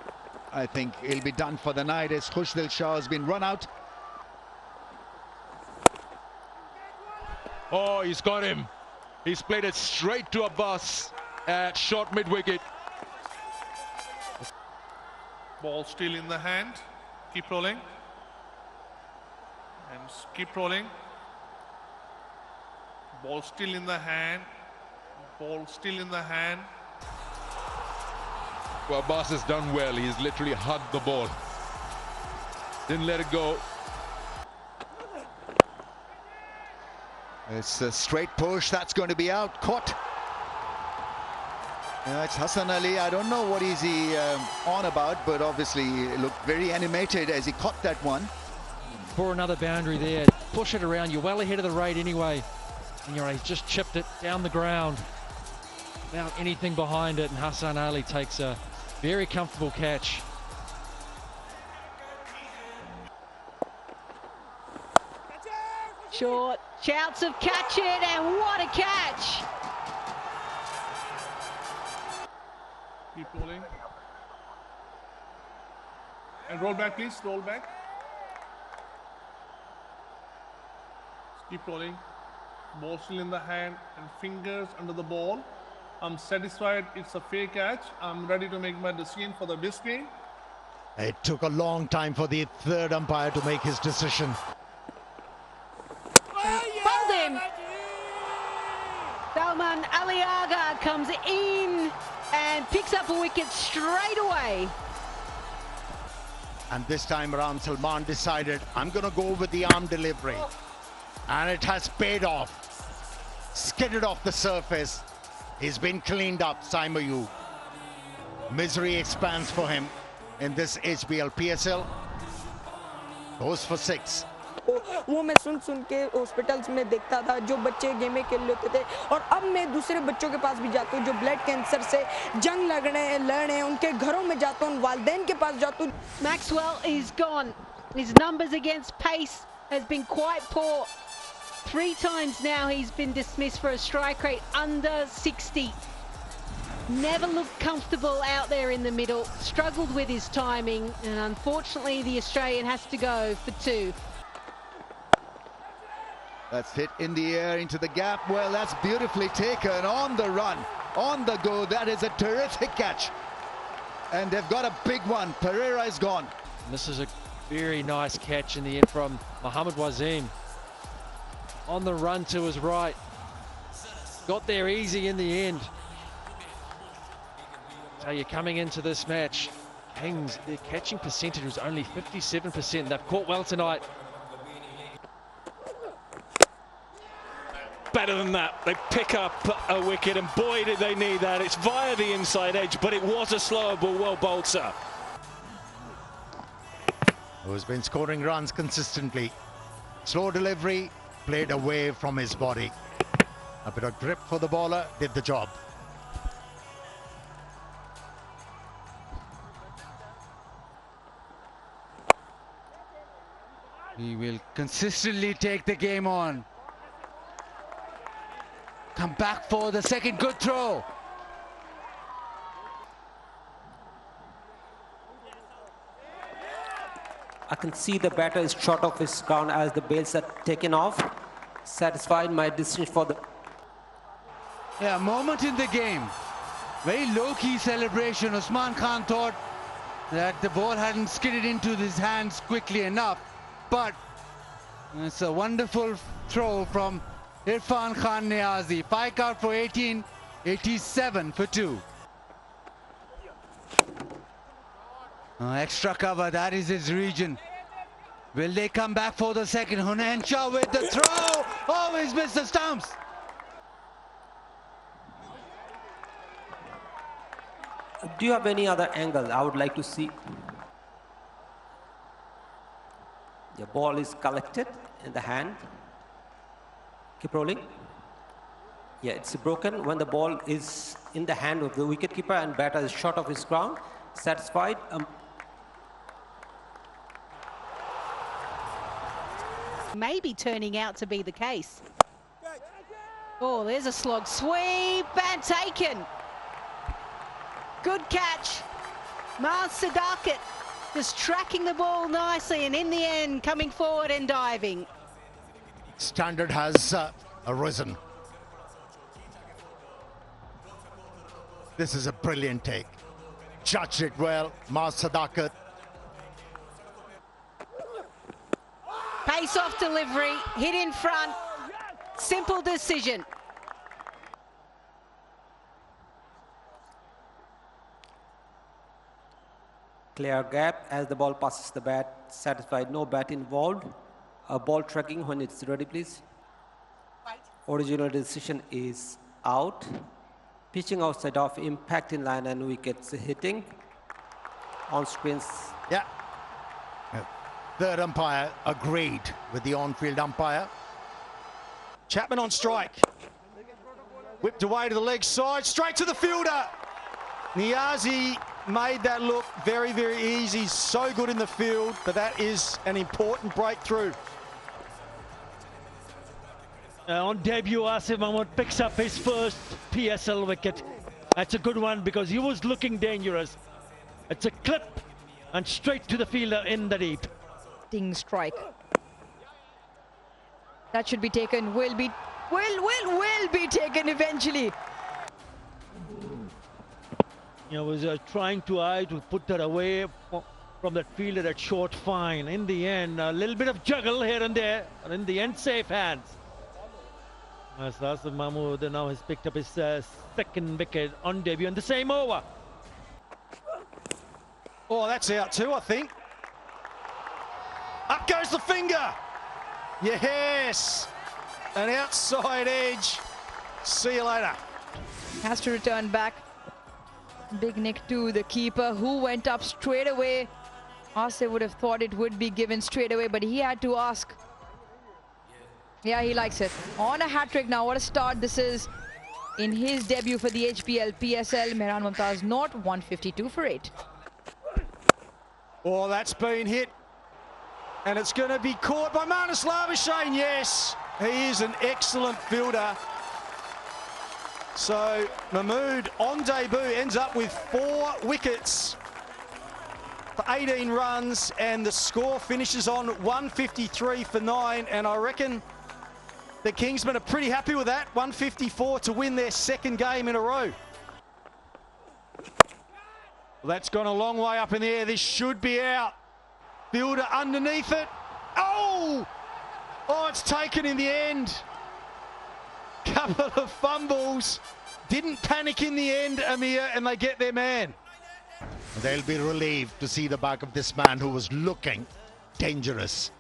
I think he'll be done for the night as Khushdil Shah has been run out. Oh, he's got him. He's played it straight to Abbas at short mid-wicket. Ball still in the hand. Keep rolling. And keep rolling. Ball still in the hand. Ball still in the hand. Well, Abbas has done well. He's literally hugged the ball. Didn't let it go. It's a straight push. That's going to be out. Caught. It's Hassan Ali. I don't know what is he on about, but obviously he looked very animated as he caught that one. For another boundary there. Push it around. You're well ahead of the rate anyway. And he's just chipped it down the ground without anything behind it. And Hassan Ali takes a very comfortable catch. Short, shouts of catch it, and what a catch! Keep rolling. And roll back, please, roll back. Keep rolling. Ball still in the hand and fingers under the ball. I'm satisfied it's a fair catch. I'm ready to make my decision for the biscuit. It took a long time for the 3rd umpire to make his decision. Bowled him. Salman Aliaga comes in and picks up a wicket straight away. And this time around, Salman decided, I'm going to go with the arm delivery. And it has paid off. Skidded off the surface. He's been cleaned up, Zmei. Misery expands for him in this HBL PSL. Goes for 6. वो मैं सुन के hospitals में देखता था जो बच्चे गेमें खेल लेते थे और अब मैं दूसरे बच्चों के पास भी जाता हूँ जो ब्लड कैंसर से जंग लड़ रहे हैं उनके घरों में जाता हूँ वालिदैन के पास जाता हूँ. Maxwell is gone. His numbers against pace has been quite poor. 3 times now he's been dismissed for a strike rate under 60. Never looked comfortable out there in the middle. Struggled with his timing, and unfortunately the Australian has to go for 2. That's hit in the air into the gap. Well, that's beautifully taken on the run, on the go. That is a terrific catch. And they've got a big one. Pereira is gone. And this is a very nice catch in the end from Mohammad Wasim. On the run to his right. Got there easy in the end. So you're coming into this match. Kings, their catching percentage was only 57%. They've caught well tonight. Better than that, they pick up a wicket, and boy did they need that. It's via the inside edge, but it was a slower ball, well bowled, sir. Who's been scoring runs consistently. Slow delivery, played away from his body. A bit of grip for the bowler, did the job. He will consistently take the game on. Come back for the second good throw. I can see the batter is short of his ground as the bails are taken off. Satisfied my decision for the... Yeah, moment in the game. Very low-key celebration. Usman Khan thought that the ball hadn't skidded into his hands quickly enough. But it's a wonderful throw from Irfan Khan Niazi. 5 out for 18, 87 for 2. Extra cover, that is his region. Will they come back for the second? Hunain Shah with the throw. Oh, he's missed the stumps. Do you have any other angle I would like to see? The ball is collected in the hand. Keep rolling. Yeah, it's broken when the ball is in the hand of the wicketkeeper and batter is short of his ground. Satisfied. Maybe turning out to be the case. Oh, there's a slog sweep and taken. Good catch. Mars Sadakat just tracking the ball nicely and in the end coming forward and diving. Standard has arisen. This is a brilliant take. Judged it well, Mars Sadakat. Pace off delivery, hit in front, simple decision. Clear gap as the ball passes the bat. Satisfied, no bat involved. Ball tracking when it's ready, please. Original decision is out. Pitching outside off, impact in line and wickets hitting. On screens. Yeah. Third umpire agreed with the on-field umpire. Chapman on strike. Whipped away to the leg side, straight to the fielder. Niazi made that look very, very easy. So good in the field, but that is an important breakthrough. On debut, Asif Mahmood picks up his first PSL wicket. That's a good one because he was looking dangerous. It's a clip and straight to the fielder in the deep. Strike. That should be taken. Will be taken eventually. You know, was trying to put that away from that fielder at short fine. In the end, a little bit of juggle here and there, and in the end, safe hands. As Asif Mahmood now has picked up his second wicket on debut in the same over. Oh, that's out too, I think. Up goes the finger. Yes. An outside edge. See you later. Has to return back. Big Nick to the keeper who went up straight away. Asif would have thought it would be given straight away, but he had to ask. Yeah, he likes it. On a hat-trick now. What a start this is in his debut for the HBL PSL. Mehran Mumtaz not 152 for 8. Oh, that's been hit. And it's going to be caught by Marnus Labuschagne. Yes, he is an excellent fielder. So Mahmood on debut ends up with 4 wickets for 18 runs, and the score finishes on 153 for 9. And I reckon the Kingsmen are pretty happy with that. 154 to win their second game in a row. Well, that's gone a long way up in the air. This should be out. Fielder underneath it. Oh! Oh, it's taken in the end. Couple of fumbles. Didn't panic in the end, Amir, and they get their man. They'll be relieved to see the back of this man who was looking dangerous.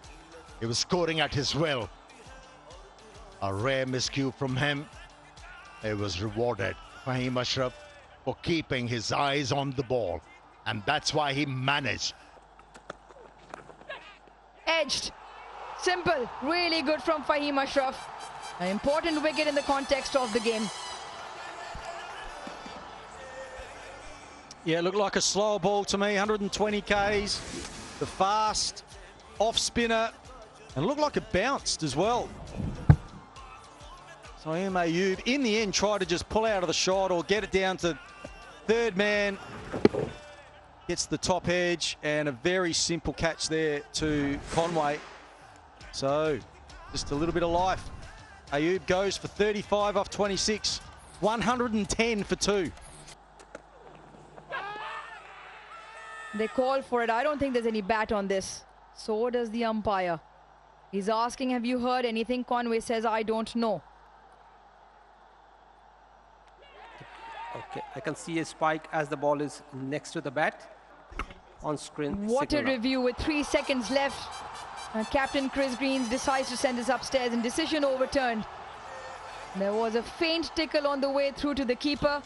He was scoring at his will. A rare miscue from him. It was rewarded. Fahim Ashraf for keeping his eyes on the ball. And that's why he managed. Edged. Simple. Really good from Fahim Ashraf. An important wicket in the context of the game. Yeah, it looked like a slower ball to me. 120 Ks. The fast off spinner. And it looked like it bounced as well. So Ayub in the end tried to just pull out of the shot or get it down to third man. Gets the top edge and a very simple catch there to Conway. So just a little bit of life. Ayub goes for 35 off 26. 110 for 2. They call for it. I don't think there's any bat on this. So does the umpire. He's asking, have you heard anything? Conway says, I don't know. Okay, I can see a spike as the ball is next to the bat. On screen. What a review with 3 seconds left. Captain Chris Greens decides to send this upstairs and decision overturned. There was a faint tickle on the way through to the keeper.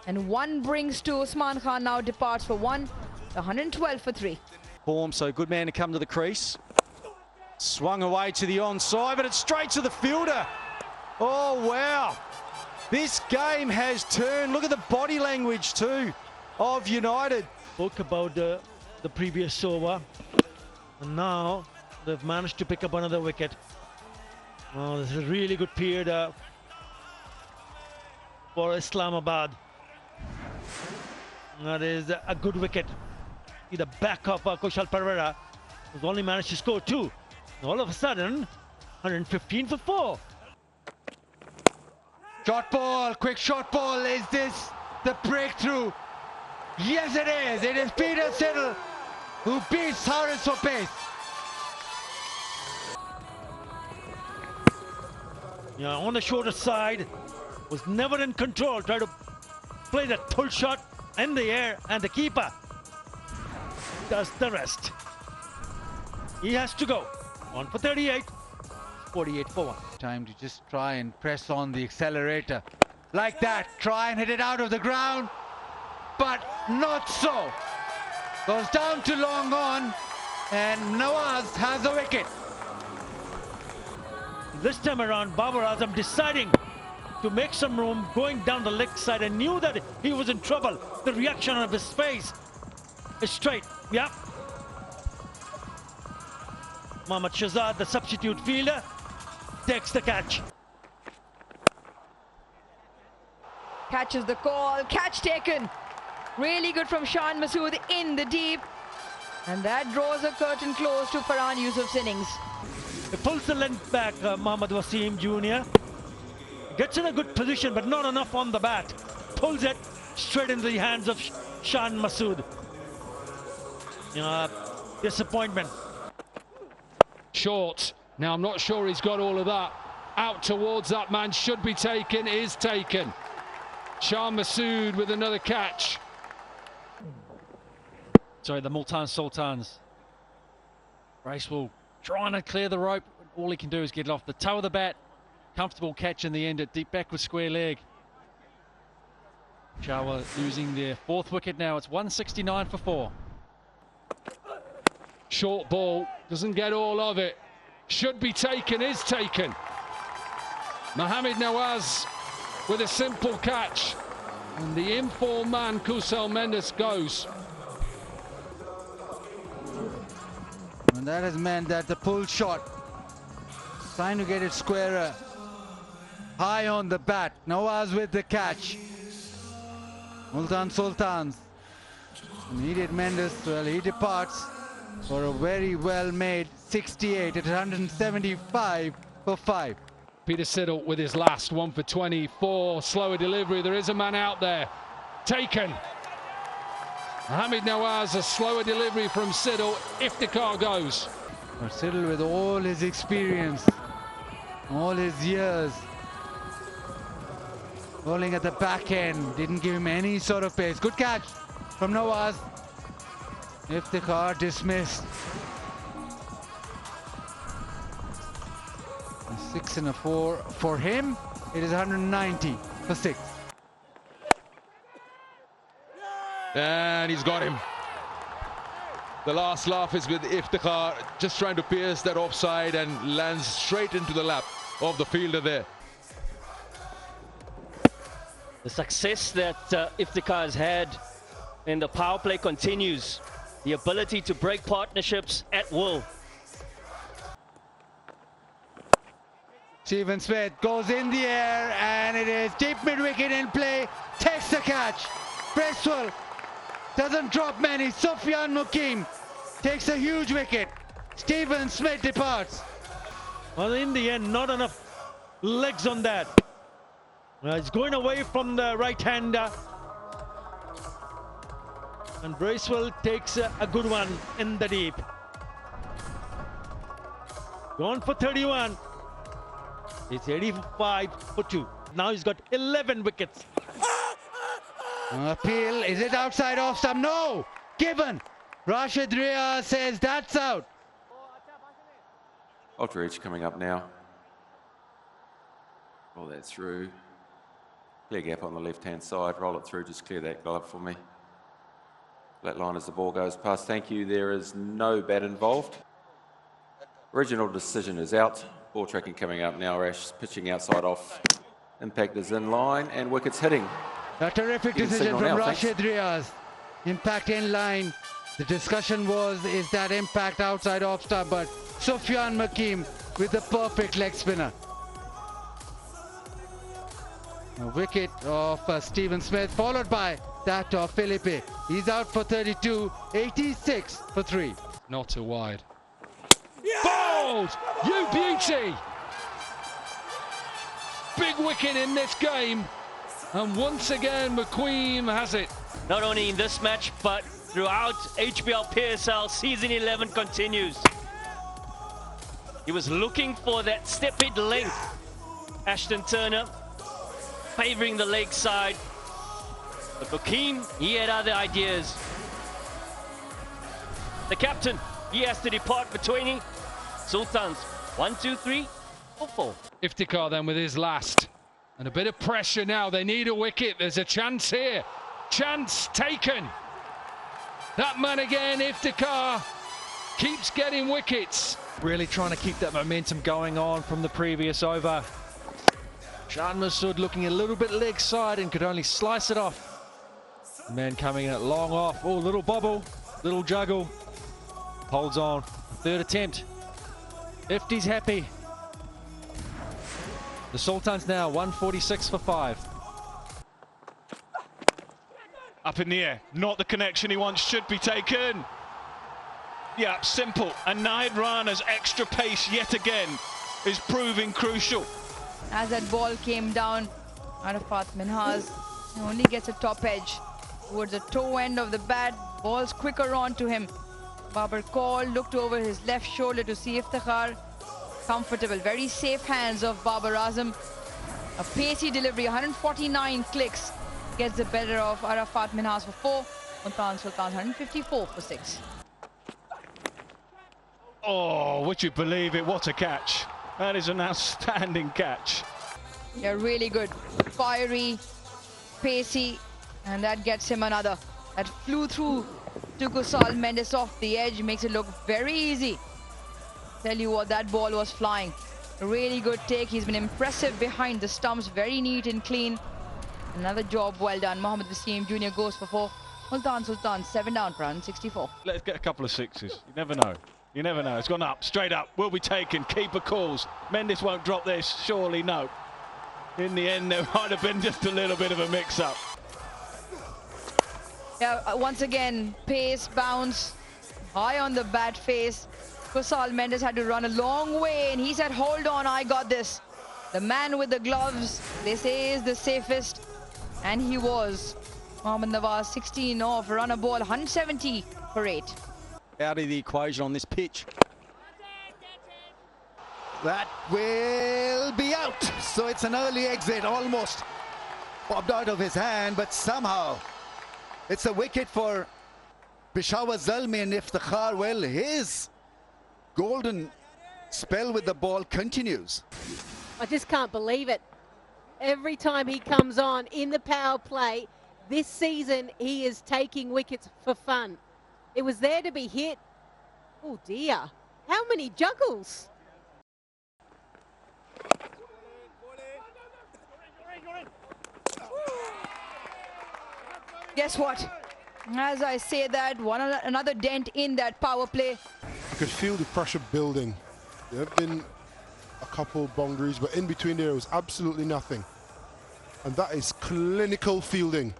And 1 brings to Usman Khan, now departs for 1. 112 for 3. Form, so good man to come to the crease. Swung away to the onside, but it's straight to the fielder. Oh, wow. This game has turned. Look at the body language too of United. Spoke about the previous over. And now they've managed to pick up another wicket. Oh, this is a really good period for Islamabad. That is a good wicket. See the back of Kushal Parvera, who's only managed to score 2. All of a sudden, 115 for 4. Short ball, quick short ball. Is this the breakthrough? Yes, it is. It is Peter Siddle who beats Harris for pace. Yeah, on the shorter side, was never in control. Tried to play that pull shot in the air, and the keeper does the rest. He has to go. 1 for 38, 48 for 1. Time to just try and press on the accelerator. Like that, try and hit it out of the ground, but not so. Goes down to long on, and Nawaz has a wicket. This time around, Babar Azam deciding to make some room, going down the leg side, and knew that he was in trouble. The reaction of his face is straight. Yeah. Mohammad Shahzad, the substitute fielder, takes the catch. Catches the call, catch taken. Really good from Shan Masood in the deep. And that draws a curtain close to Farhan Yusuf's innings. He pulls the length back, Mohammad Wasim Jr. Gets in a good position, but not enough on the bat. Pulls it straight into the hands of Shan Masood. Disappointment. Short. Now, I'm not sure he's got all of that. Out towards that man, should be taken, is taken. Shah Masood with another catch. Sorry, the Multan Sultans. Bracewell trying to clear the rope. All he can do is get it off the toe of the bat. Comfortable catch in the end at deep back with square leg. Jawa losing their 4th wicket now. It's 169 for 4. Short ball, doesn't get all of it. Should be taken, is taken. Mohamed Nawaz with a simple catch. And the informed man, Kusal Mendes, goes. And that has meant that the pull shot, trying to get it squarer. High on the bat, Nawaz with the catch. Multan Sultans. Immediate Mendes, well, he departs for a very well-made 68 at 175 for 5. Peter Siddle with his last 1 for 24. Slower delivery, there is a man out there. Taken. Mohamed Nawaz, a slower delivery from Siddle. Iftikhar goes. But Siddle with all his experience, all his years, bowling at the back end, didn't give him any sort of pace. Good catch. from Nawaz. Iftikhar dismissed. A 6 and a 4 for him. It is 190 for 6. And he's got him. The last laugh is with Iftikhar, just trying to pierce that offside and lands straight into the lap of the fielder there. The success that Iftikhar has had in the power play continues. The ability to break partnerships at will. Stephen Smith goes in the air and it is deep mid-wicket in play. Takes the catch. Bracewell doesn't drop many. Sufyan Mukim takes a huge wicket. Stephen Smith departs. Well, in the end, not enough legs on that. It's going away from the right-hander. And Bracewell takes a good one in the deep. Gone for 31. It's 85 for 2. Now he's got 11 wickets. Appeal, is it outside off stump? No! Given! Rashid Riyaz says that's out. Ultra Edge coming up now. Roll that through. Clear gap on the left-hand side. Roll it through, just clear that glove for me. Flat line as the ball goes past. Thank you. There is no bat involved. Original decision is out. Ball tracking coming up now. Rash pitching outside off. Impact is in line and wickets hitting. A terrific decision from Rashid Riyaz. Impact in line. The discussion was, is that impact outside off stump? But Sufyan Mukim with the perfect leg spinner. A wicket of Stephen Smith, followed by that of Philippe. He's out for 32, 86 for 3. Not too wide. Bowled! You beauty! Big wicket in this game. And once again, McQueen has it. Not only in this match, but throughout HBL PSL, season 11 continues. He was looking for that step-hit length. Ashton Turner favouring the leg side. But McQueen, he had other ideas. The captain, he has to depart for 20. Sultans, 1, 2, 3, 4. Iftikhar then with his last. And a bit of pressure now. They need a wicket. There's a chance here. Chance taken. That man again, Iftikhar, keeps getting wickets. Really trying to keep that momentum going on from the previous over. Shan Masood looking a little bit leg side and could only slice it off. The man coming in at long off. Oh, little bobble, little juggle. Holds on. Third attempt. Ifty's happy. The Sultans now 146 for 5. Up in the air, not the connection he wants, should be taken. Yeah, simple. And Nahid Rana's extra pace yet again is proving crucial. As that ball came down, Arafat Minhas only gets a top edge towards the toe end of the bat. Ball's quicker on to him. Babar called, looked over his left shoulder to see Iftikhar. Comfortable, very safe hands of Babar Azam. A pacey delivery, 149 clicks. Gets the better of Arafat Minhas for 4. Sultans 154 for 6. Oh, would you believe it? What a catch. That is an outstanding catch. Yeah, really good. Fiery, pacey, and that gets him another. That flew through to Kusal Mendes off the edge, makes it look very easy. Tell you what, that ball was flying. A really good take. He's been impressive behind the stumps, very neat and clean. Another job well done. Mohammad Wasim Jr. goes for 4. Sultan, 7 down for 164. Let's get a couple of sixes. You never know. You never know. It's gone up, straight up. Will be taken. Keeper calls. Mendes won't drop this. Surely no. In the end, there might have been just a little bit of a mix-up. Yeah, once again, pace, bounce, high on the bat face. Kusal Mendes had to run a long way and he said, hold on, I got this. The man with the gloves, they say, is the safest. And he was. Mohammad Nawaz, 16 off, run a ball, 170 for 8. Out of the equation on this pitch. That will be out. So it's an early exit, almost popped out of his hand, but somehow It's a wicket for Peshawar Zalmi and Iftikhar. Well, his golden spell with the ball continues. I just can't believe it. Every time he comes on in the power play, this season he is taking wickets for fun. It was there to be hit. Oh dear, how many juggles? Guess what? As I say that, another dent in that power play. You could feel the pressure building. There have been a couple boundaries, but in between there was absolutely nothing. And that is clinical fielding.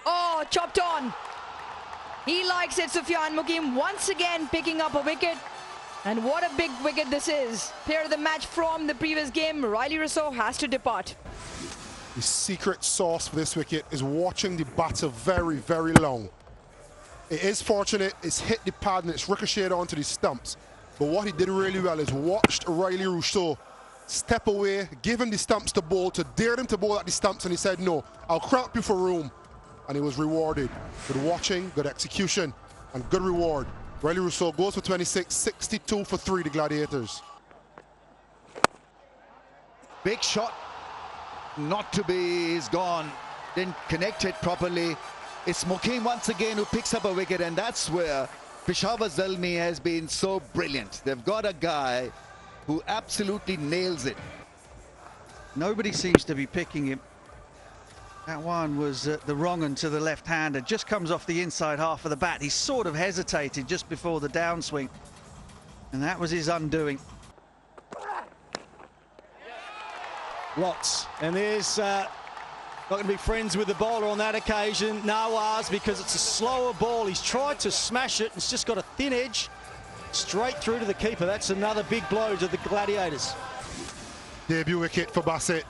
Oh, chopped on. He likes it, Sufyan Mukim once again picking up a wicket. And what a big wicket this is. Player of the match from the previous game, Riley Rousseau has to depart. The secret sauce for this wicket is watching the batter very, very long. It is fortunate it's hit the pad and it's ricocheted onto the stumps. But what he did really well is watched Riley Rousseau step away, give him the stumps to bowl, to dare him to bowl at the stumps, and he said, no, I'll cramp you for room. And he was rewarded. Good watching, good execution, and good reward. Riley Rousseau goes for 26, 62 for 3, the Gladiators. Big shot, not to be, is gone. Didn't connect it properly. It's Mukim once again who picks up a wicket, and that's where Peshawar Zalmi has been so brilliant. They've got a guy who absolutely nails it. Nobody seems to be picking him. That one was the wrong one to the left-hander. Just comes off the inside half of the bat. He sort of hesitated just before the downswing, and that was his undoing. Lots. And there's not going to be friends with the bowler on that occasion, Nawaz, because it's a slower ball. He's tried to smash it. It's just got a thin edge straight through to the keeper. That's another big blow to the Gladiators. Debut wicket for Bassett.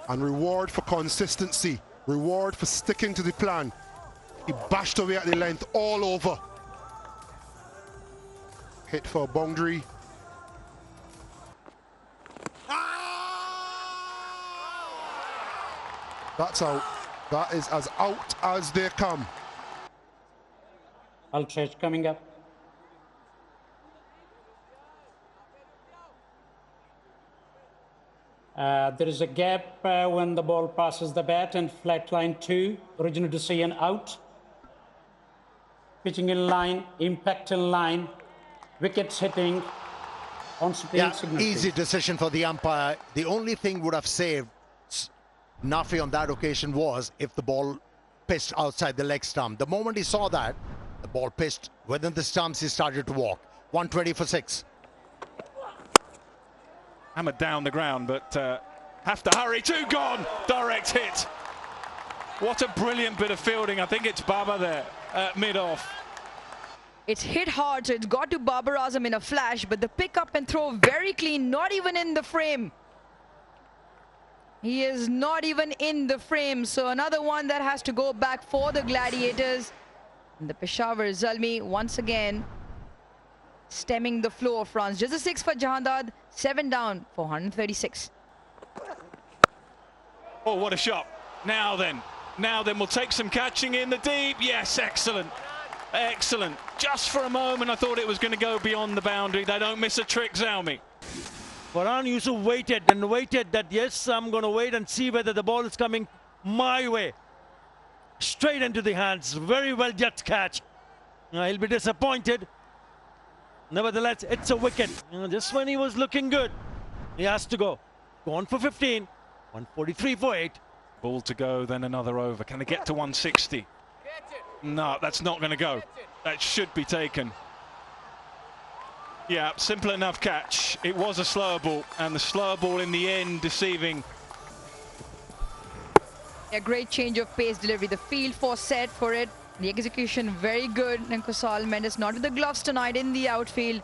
And reward for consistency. Reward for sticking to the plan. He bashed away at the length all over. Hit for a boundary. That's out. That is as out as they come. Ultradge coming up. There is a gap when the ball passes the bat, and flat line 2, original decision out. Pitching in line, impact in line, wickets hitting, on screen signal. Easy decision for the umpire. The only thing would have saved Nafi on that occasion was if the ball pitched outside the leg stump. The moment he saw that, the ball pitched within the stumps, he started to walk. 120 for 6. Hammered down the ground, but have to hurry. 2 gone. Direct hit. What a brilliant bit of fielding. I think it's Baba there at mid-off. It's hit hard, so it's got to Babar Azam in a flash, but the pick up and throw very clean, not even in the frame. He is not even in the frame, so another one that has to go back for the Gladiators. And the Peshawar Zalmi once again stemming the flow of runs. Just a 6 for Jahandad, 7 down for 136. Oh, what a shot. Now then, we'll take some catching in the deep. Yes, excellent. Excellent. Just for a moment, I thought it was going to go beyond the boundary. They don't miss a trick, Zmei. Farhan Yusuf waited that, yes, I'm going to wait and see whether the ball is coming my way. Straight into the hands. Very well judged catch. He'll be disappointed. Nevertheless, it's a wicket. Just when he was looking good, he has to go. Gone for 15. 143 for 8. Ball to go, then another over. Can they get to 160? No, that's not going to go. That should be taken. Yeah, simple enough catch. It was a slower ball, and the slower ball in the end deceiving. A great change of pace delivery. The field force set for it. The execution very good. And Kusal Mendes not with the gloves tonight in the outfield.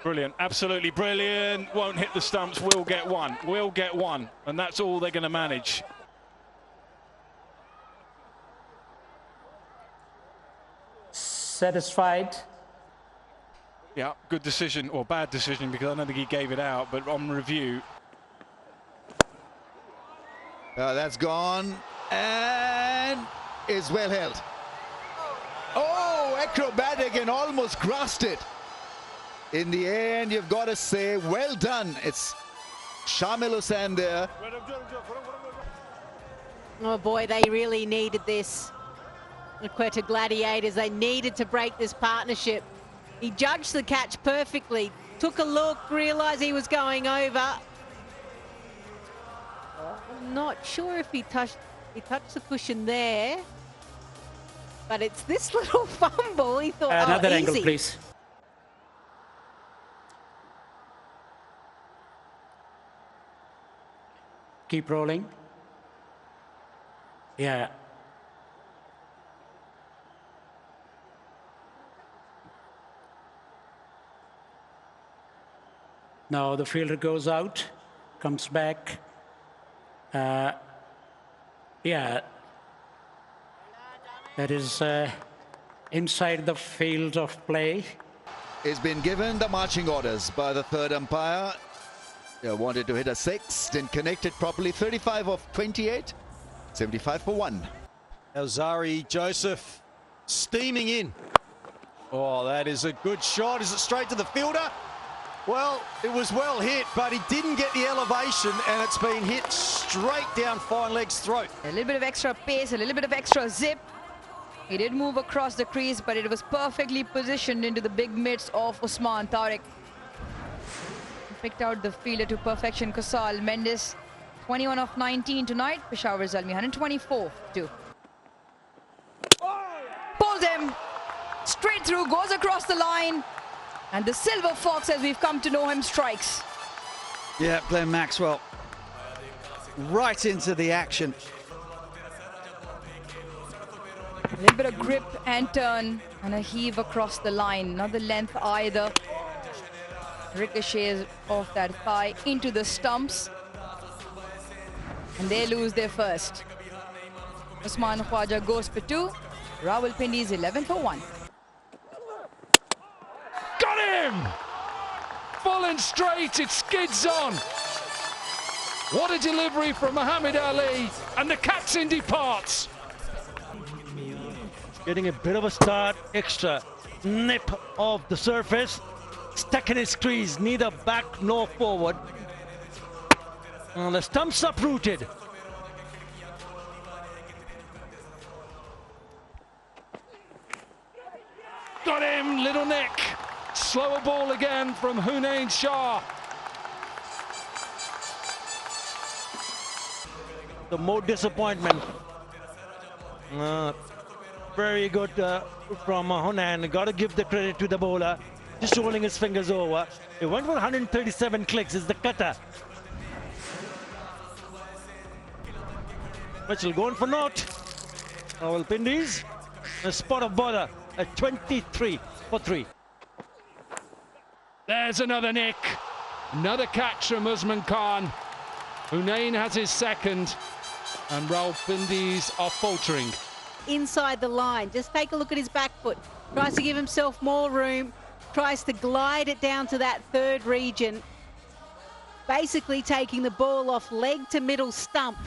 Brilliant, absolutely brilliant. Won't hit the stumps, will get one. Will get one, and that's all they're going to manage. Satisfied. Yeah, good decision, or bad decision, because I don't think he gave it out, but on review. That's gone and is well held. Oh, acrobatic and almost crossed it. In the end, you've got to say, well done. It's Shamil Hussain there. Oh boy, they really needed this. The Quetta Gladiators, they needed to break this partnership. He judged the catch perfectly, took a look, realised he was going over. I'm not sure if he touched the cushion there, but it's this little fumble. He thought, another oh, angle, easy. please. Keep rolling. Yeah. Now the fielder goes out, comes back. Yeah. That is inside the field of play. He's been given the marching orders by the third umpire. Wanted to hit a 6, didn't connect it properly. 35 of 28, 75 for 1. Zari Joseph steaming in. Oh, that is a good shot. Is it straight to the fielder? Well, it was well hit, but he didn't get the elevation, and it's been hit straight down fine leg's throat. A little bit of extra pace, a little bit of extra zip. He did move across the crease, but it was perfectly positioned into the big mitts of Usman Tariq. Picked out the fielder to perfection. Kusal Mendes, 21 of 19 tonight. Peshawar Zalmi, 124 2. Pulls him straight through, goes across the line, and the Silver Fox, as we've come to know him, strikes. Yeah, Glenn Maxwell right into the action. A little bit of grip and turn, and a heave across the line. Not the length either. Ricochets off that thigh into the stumps, and they lose their first. Usman Khwaja goes for 2. Rahul Pindi is 11 for 1. Got him! Full and straight, it skids on. What a delivery from Muhammad Ali, and the captain departs. Getting a bit of a start, extra nip of the surface. Stuck in his crease, neither back nor forward. The stump's uprooted. Got him, little Nick. Slower ball again from Hunain Shah. The more disappointment. Very good from Hunain. Got to give the credit to the bowler. Just rolling his fingers over. It went for 137 clicks. Is the cutter. Mitchell going for naught. Rahul Pindiz. A spot of bother at 23 for 3. There's another nick. Another catch from Usman Khan. Hunain has his second, and Rahul Pindiz are faltering. Inside the line, just take a look at his back foot. Tries to give himself more room. Tries to glide it down to that third region, basically taking the ball off leg to middle stump,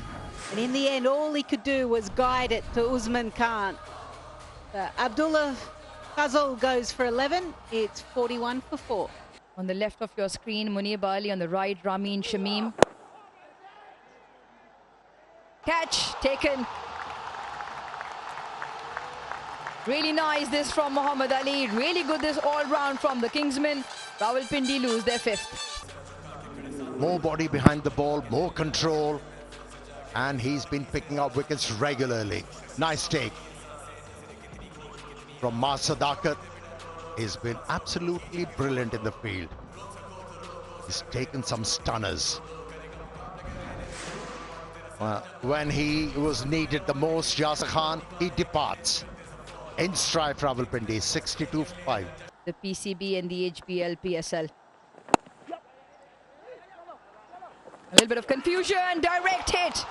and in the end all he could do was guide it to Usman Khan. Abdullah Fazal goes for 11. It's 41 for 4. On the left of your screen, Munir Bali. On the right, Ramin Shamim. Catch taken. Really nice this from Muhammad Ali. Really good this all round from the Kingsmen. Rahul Pindi lose their 5th. More body behind the ball, more control. And he's been picking up wickets regularly. Nice take from Mas Sadakat. He's been absolutely brilliant in the field. He's taken some stunners. When he was needed the most, Yasir Khan, he departs. In stride, Rahul Pindi, 62 for 5. The PCB and the HBL PSL. A little bit of confusion, direct hit.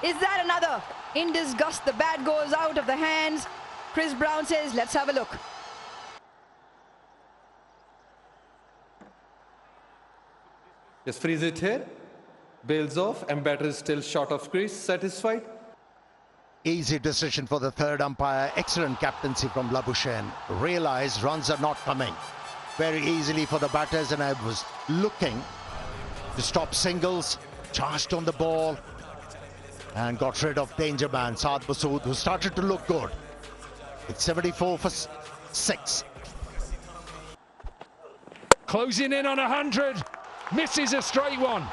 Is that another? In disgust, the bat goes out of the hands. Chris Brown says, let's have a look. Just freeze it here. bails off and batter is still short of crease. Satisfied? Easy decision for the third umpire. Excellent captaincy from Labuschagne. Realized runs are not coming very easily for the batters, and I was looking to stop singles, charged on the ball and got rid of danger man Saad Masood, who started to look good. It's 74 for 6. Closing in on 100, misses a straight one.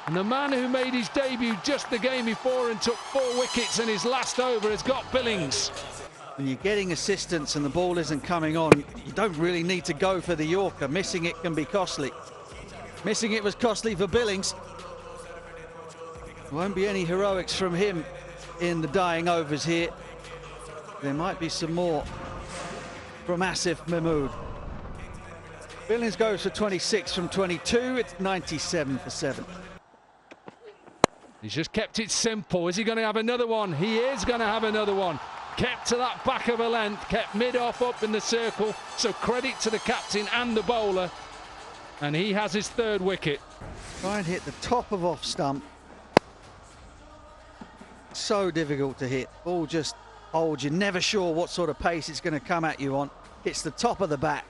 And the man who made his debut just the game before and took 4 wickets in his last over has got Billings. When you're getting assistance and the ball isn't coming on, you don't really need to go for the Yorker. Missing it can be costly. Missing it was costly for Billings. Won't be any heroics from him in the dying overs here. There might be some more from Asif Mahmood. Billings goes for 26 from 22. It's 97 for 7. He's just kept it simple. Is he going to have another one? He is going to have another one. Kept to that back of a length, kept mid-off up in the circle. So credit to the captain and the bowler. And he has his 3rd wicket. Try and hit the top of off stump. So difficult to hit. Ball just holds. You're never sure what sort of pace it's going to come at you on. Hits the top of the bat.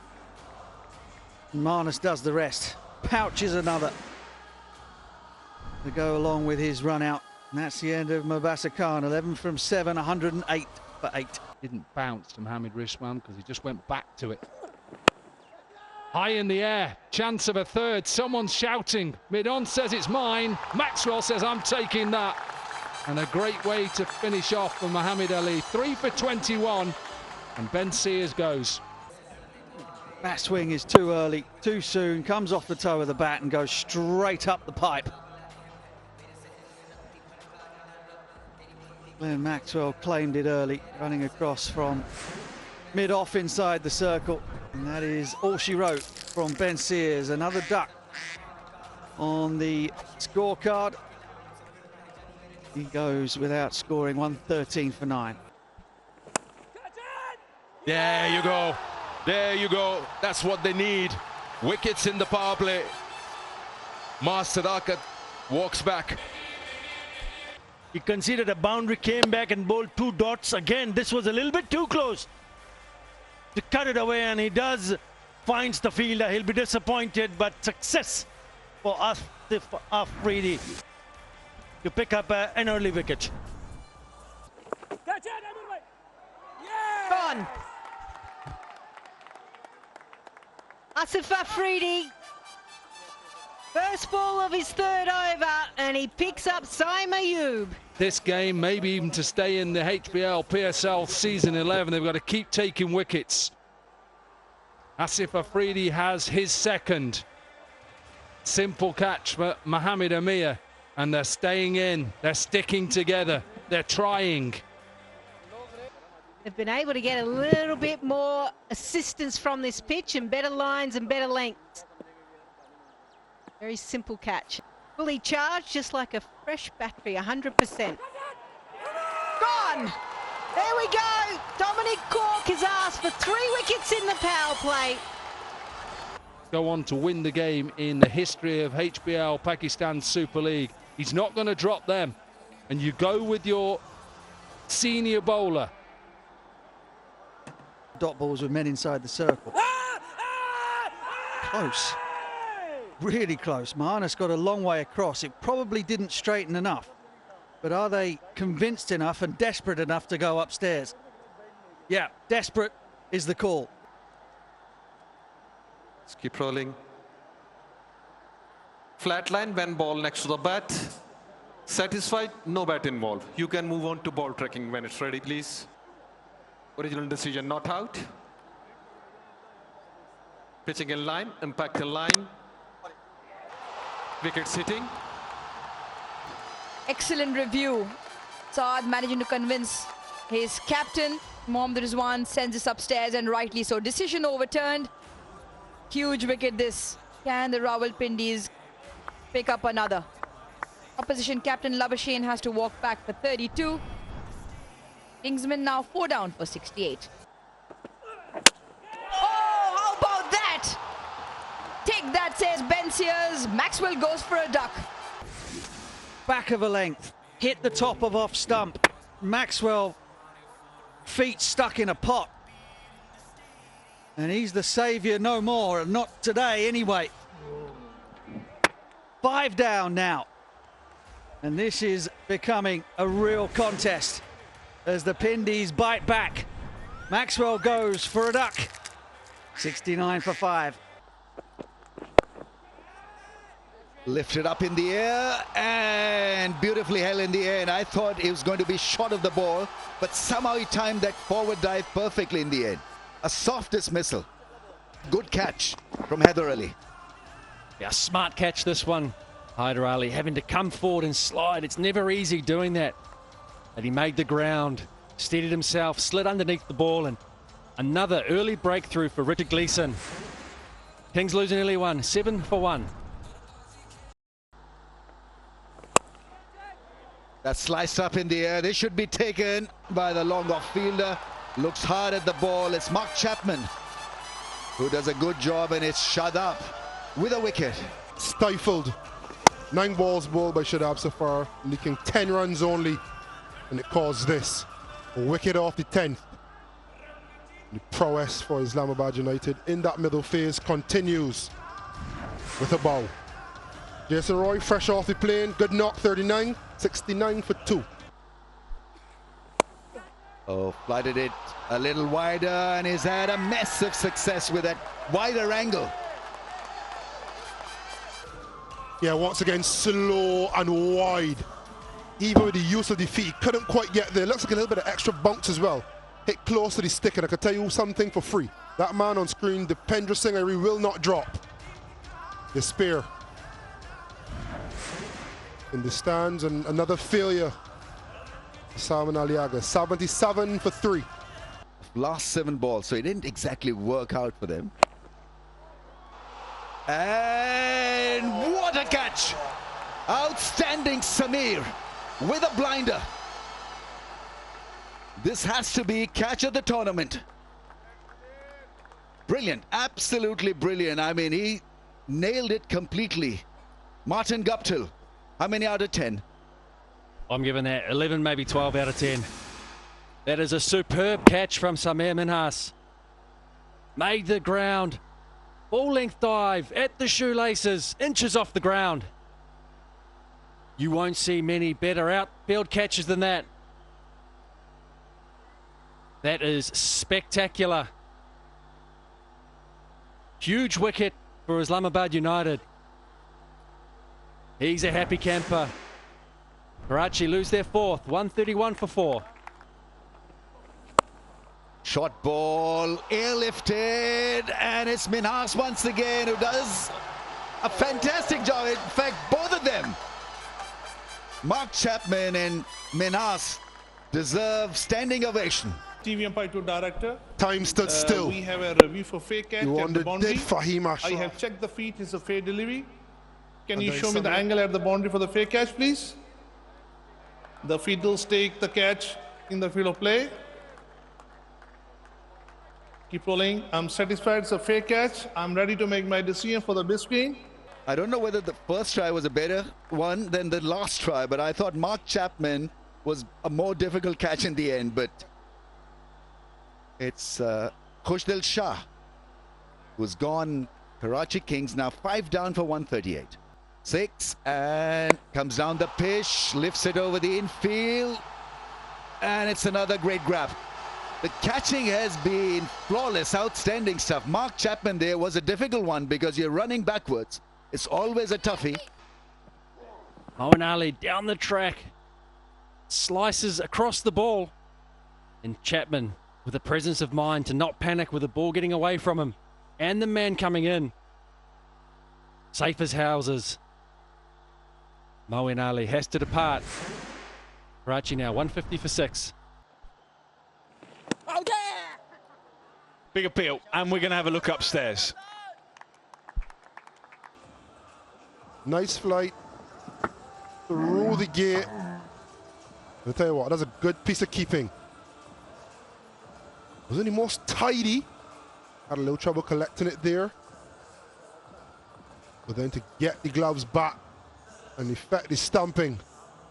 And Marnus does the rest. Pouches another to go along with his run out. And that's the end of Mubasir Khan. 11 from 7, 108 for 8. Didn't bounce to Mohammed Rishwan because he just went back to it. High in the air, chance of a 3rd. Someone's shouting. Mid-on says it's mine. Maxwell says I'm taking that. And a great way to finish off for Muhammad Ali. 3 for 21. And Ben Sears goes. That swing is too early, too soon. Comes off the toe of the bat and goes straight up the pipe. Glenn Maxwell claimed it early, running across from mid-off inside the circle. And that is all she wrote from Ben Sears. Another duck on the scorecard. He goes without scoring, 113 for 9. There you go. There you go. That's what they need. Wickets in the power play. Sadakat walks back. He conceded a boundary, came back and bowled 2 dots. Again, this was a little bit too close to cut it away, and he finds the fielder. He'll be disappointed, but success for Asif Afridi to pick up an early wicket. Gone. Asif Afridi, first ball of his 3rd over, and he picks up Zmei Ayub. This game, maybe even to stay in the HBL PSL season 11, they've got to keep taking wickets. Asif Afridi has his 2nd. Simple catch for Mohammed Amir, and they're staying in, they're sticking together, they're trying. They've been able to get a little bit more assistance from this pitch and better lines and better lengths. Very simple catch. Fully charged, just like a fresh battery, 100%. Gone! There we go! Dominic Cork has asked for 3 wickets in the power play. Go on to win the game in the history of HBL Pakistan Super League. He's not going to drop them. And you go with your senior bowler. Dot balls with men inside the circle. Close. Really close. Marnus got a long way across. It probably didn't straighten enough. But are they convinced enough and desperate enough to go upstairs? Yeah, desperate is the call. Let's keep rolling. Flat line, when ball next to the bat. Satisfied, no bat involved. You can move on to ball tracking when it's ready, please. Original decision not out. Pitching in line, impact in line. Wickets hitting. Excellent review. Saad managing to convince his captain. Mohammad Rizwan sends this upstairs, and rightly so. Decision overturned. Huge wicket this. Can the Rawalpindiz pick up another? Opposition captain Labuschagne has to walk back for 32. Kingsman now 4 down for 68. Oh, how about that? Take that, says Ben Sears. Maxwell goes for a duck. back of a length, hit the top of off stump. Maxwell, feet stuck in a pot. And he's the saviour no more, not today anyway. 5 down now. And this is becoming a real contest as the Pindis bite back. Maxwell goes for a duck. 69 for 5. Lifted up in the air and beautifully held in the air. And I thought it was going to be short of the ball, but somehow he timed that forward dive perfectly in the end. A soft dismissal. Good catch from Heather Ali. Yeah, smart catch this one. Hyder Ali having to come forward and slide. It's never easy doing that. But he made the ground, steadied himself, slid underneath the ball, and another early breakthrough for Richard Gleeson. Kings lose an early one, 7 for 1. That sliced up in the air. This should be taken by the long off fielder. Looks hard at the ball. It's Mark Chapman who does a good job, and it's Shadab with a wicket. Stifled. 9 balls bowled by Shadab Safar, leaking 10 runs only, and it caused this. A wicket off the 10th. The prowess for Islamabad United in that middle phase continues with a bow. Jason Roy fresh off the plane. Good knock, 39. 69 for 2. Oh, flighted it a little wider, and he's had a massive success with that wider angle. Yeah, once again, slow and wide. Even with the use of the feet, he couldn't quite get there. Looks like a little bit of extra bounce as well. Hit close to the stick, and I can tell you something for free. That man on screen, Dipendra Singh, will not drop. The spear in the stands, and another failure. Salman Aliaga, 77 for 3. Last 7 balls, so it didn't exactly work out for them. And what a catch! Outstanding Samir with a blinder. This has to be catch of the tournament. Brilliant, absolutely brilliant. I mean, he nailed it completely. Martin Guptill, how many out of 10? I'm giving that 11, maybe 12 out of 10. That is a superb catch from Samir Minhas. Made the ground. Full length dive at the shoelaces, inches off the ground. You won't see many better outfield catches than that. That is spectacular. Huge wicket for Islamabad United. He's a happy camper. Karachi lose their 4th, 131 for 4. Short ball, airlifted, and it's Minhas once again who does a fantastic job. In fact, both of them, Mark Chapman and Minhas, deserve standing ovation. TV umpire to director. Time stood still. We have a review for fair catch You at the boundary. did Fahim I Ashraf. have checked the feet. It's a fair delivery. Can And you there show is me the some- angle at the boundary for the fair catch, please? The fiddles take the catch in the field of play. Keep rolling. I'm satisfied. It's a fair catch. I'm ready to make my decision for the big screen. I don't know whether the first try was a better one than the last try, but I thought Mark Chapman was a more difficult catch in the end. But it's Khushdil Shah who's gone. Karachi Kings now 5 down for 138. 6, and comes down the pitch, lifts it over the infield, and it's another great grab. The catching has been flawless, outstanding stuff. Mark Chapman there was a difficult one because you're running backwards. It's always a toughie. Moeen Ali down the track, slices across the ball, and Chapman with the presence of mind to not panic with the ball getting away from him and the man coming in. Safe as houses. Moeen Ali has to depart. Karachi now 150 for 6. Big appeal, and we're going to have a look upstairs. Nice flight through the gate. I'll tell you what, that's a good piece of keeping. Wasn't he most tidy? Had a little trouble collecting it there. But then to get the gloves back and effect the stumping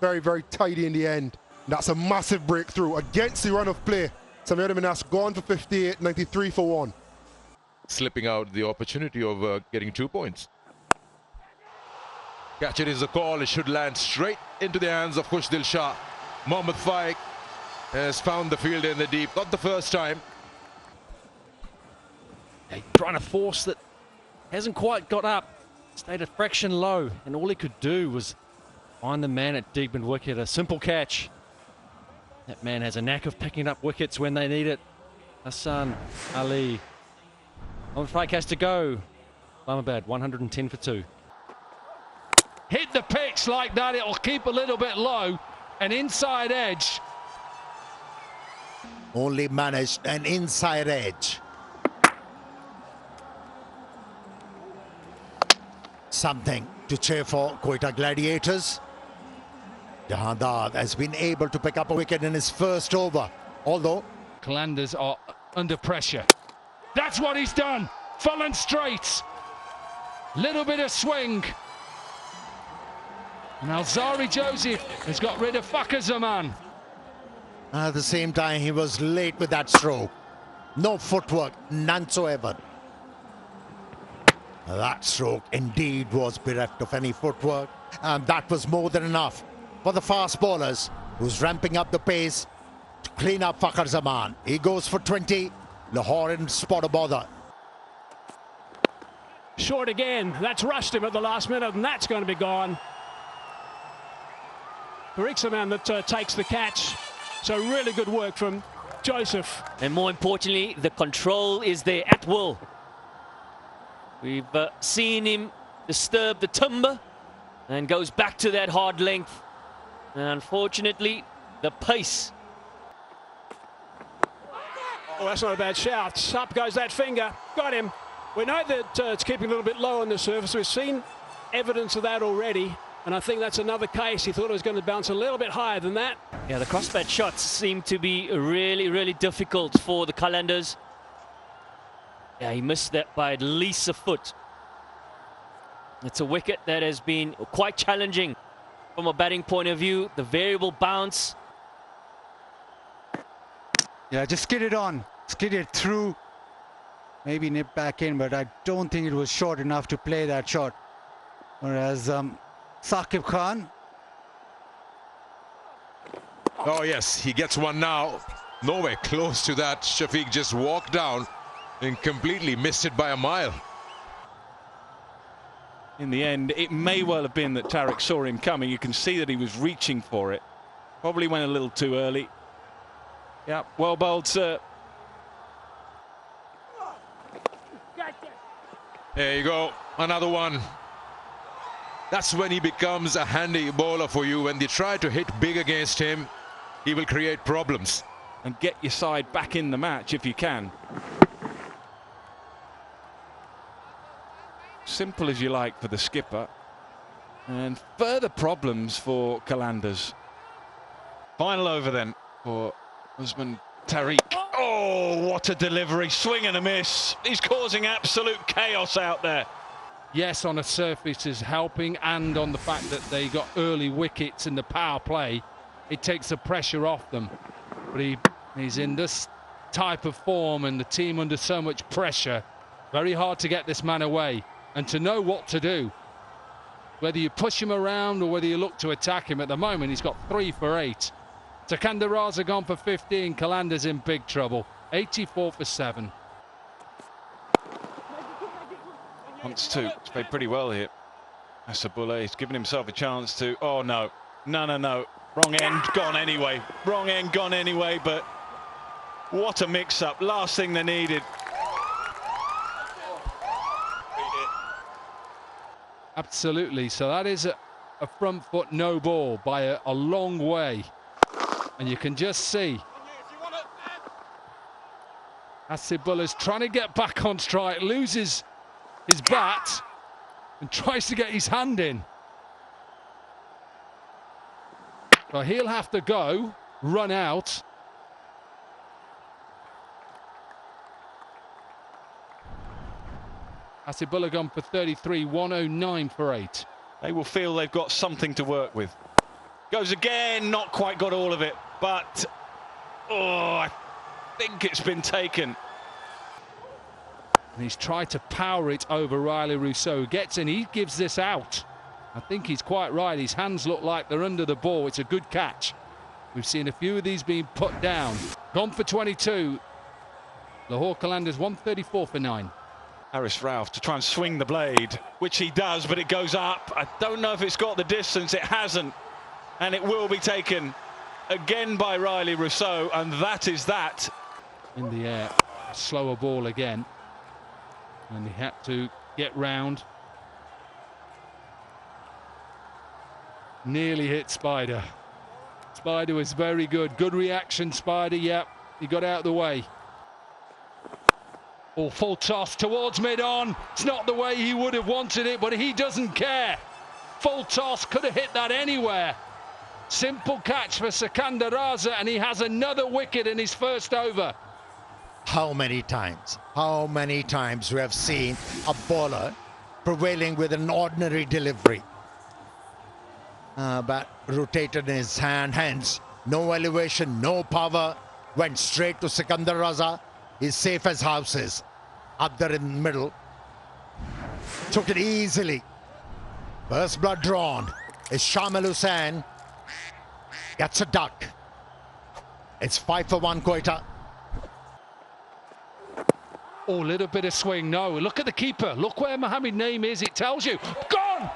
very, very tidy in the end. That's a massive breakthrough against the run of play. Zmei Minas gone for 58, 93 for 1. Slipping out the opportunity of getting 2 points. Catch it is a call. It should land straight into the hands of Khush Dil Shah. Mohammad Faik has found the fielder in the deep. Not the first time. Trying to force that hasn't quite got up. Stayed a fraction low, and all he could do was find the man at deep and wicket. A simple catch. That man has a knack of picking up wickets when they need it. Hassan Ali. Mohammad Faik has to go. Islamabad 110 for 2. Hit the pitch like that, it'll keep a little bit low. An inside edge. Only managed an inside edge. Something to cheer for Quetta Gladiators. Jahandar has been able to pick up a wicket in his first over, although Qalandars are under pressure. That's what he's done. Fallen straight. Little bit of swing. And Alzari Joseph has got rid of Fakhar Zaman. at the same time he was late with that stroke. No footwork, none whatsoever. That stroke indeed was bereft of any footwork, and that was more than enough for the fast bowlers, who's ramping up the pace to clean up Fakhar Zaman. He goes for 20. Lahore in spot of bother. Short again. That's rushed him at the last minute, and that's going to be gone. Tariq Zaman that takes the catch. So really good work from Joseph. And more importantly, the control is there at will. We've seen him disturb the timber and goes back to that hard length. And unfortunately, the pace. Oh, that's not a bad shout. Up goes that finger. Got him. We know that it's keeping a little bit low on the surface. We've seen evidence of that already. And I think that's another case. He thought it was going to bounce a little bit higher than that. Yeah, the crossbat shots seem to be really, really difficult for the Qalandars. Yeah, he missed that by at least a foot. It's a wicket that has been quite challenging from a batting point of view. The variable bounce. Yeah, just skid it on. Skid it through. Maybe nip back in, but I don't think it was short enough to play that shot. Whereas Saqib Khan. Oh yes, he gets one now. Nowhere close to that. Shafiq just walked down and completely missed it by a mile. In the end, it may well have been that Tariq saw him coming. You can see that he was reaching for it. Probably went a little too early. Yeah, well bowled, sir. There you go, another one. That's when he becomes a handy bowler for you. When they try to hit big against him, he will create problems. And get your side back in the match if you can. Simple as you like for the skipper. And further problems for Qalandars. Final over then for Usman Tariq. Oh, what a delivery. Swing and a miss. He's causing absolute chaos out there. Yes, on a surface is helping, and on the fact that they got early wickets in the power play, it takes the pressure off them. But he's in this type of form and the team under so much pressure. Very hard to get this man away and to know what to do. Whether you push him around or whether you look to attack him. At the moment, he's got 3 for 8. Takanda Raza gone for 15. Qalandars in big trouble. 84 for 7. Wants to play pretty well here. Asabullah, he's given himself a chance to. Oh no, no. Wrong end gone anyway. Wrong end gone anyway, but what a mix-up. Last thing they needed. Absolutely. So that is a front foot no ball by a long way. And you can just see Asibullah's trying to get back on strike, loses his bat and tries to get his hand in. So he'll have to go, run out. Asibullah gone for 33, 109 for 8. They will feel they've got something to work with. Goes again, not quite got all of it, but I think it's been taken. And he's tried to power it over Riley Rousseau. Gets in, he gives this out. I think he's quite right. His hands look like they're under the ball. It's a good catch. We've seen a few of these being put down. Gone for 22. Lahore Qalandars 134 for 9. Haris Rauf to try and swing the blade, which he does, but it goes up. I don't know if it's got the distance. It hasn't. And it will be taken again by Riley Rousseau, and that is that. In the air, slower ball again. And he had to get round. Nearly hit Spider. Spider was very good. Good reaction, Spider. Yep, he got out of the way. Oh, full toss towards mid-on. It's not the way he would have wanted it, but he doesn't care. Full toss, could have hit that anywhere. Simple catch for Sikandar Raza, and he has another wicket in his first over. How many times we have seen a bowler prevailing with an ordinary delivery. Bat rotated in his hand, hence no elevation, no power, went straight to Sikandar Raza. He's safe as houses. Up there in the middle. Took it easily. First blood drawn. Is Shamil Hussain. Gets a duck. It's 5 for 1 Quetta. Oh, a little bit of swing. No, look at the keeper. Look where Mohammed Naeem is. It tells you. Gone!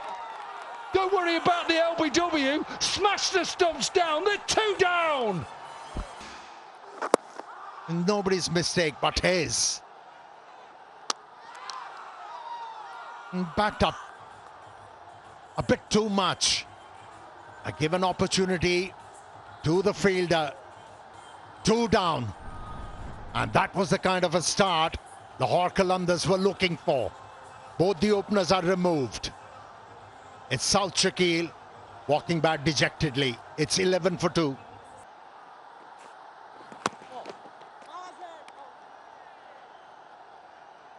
Don't worry about the LBW. Smash the stumps down. They're 2 down. Nobody's mistake but his. Backed up a bit too much. A given opportunity to the fielder. 2 down. And that was the kind of a start the Lahore Qalandars were looking for. Both the openers are removed. It's South Shakil walking back dejectedly. It's 11 for 2.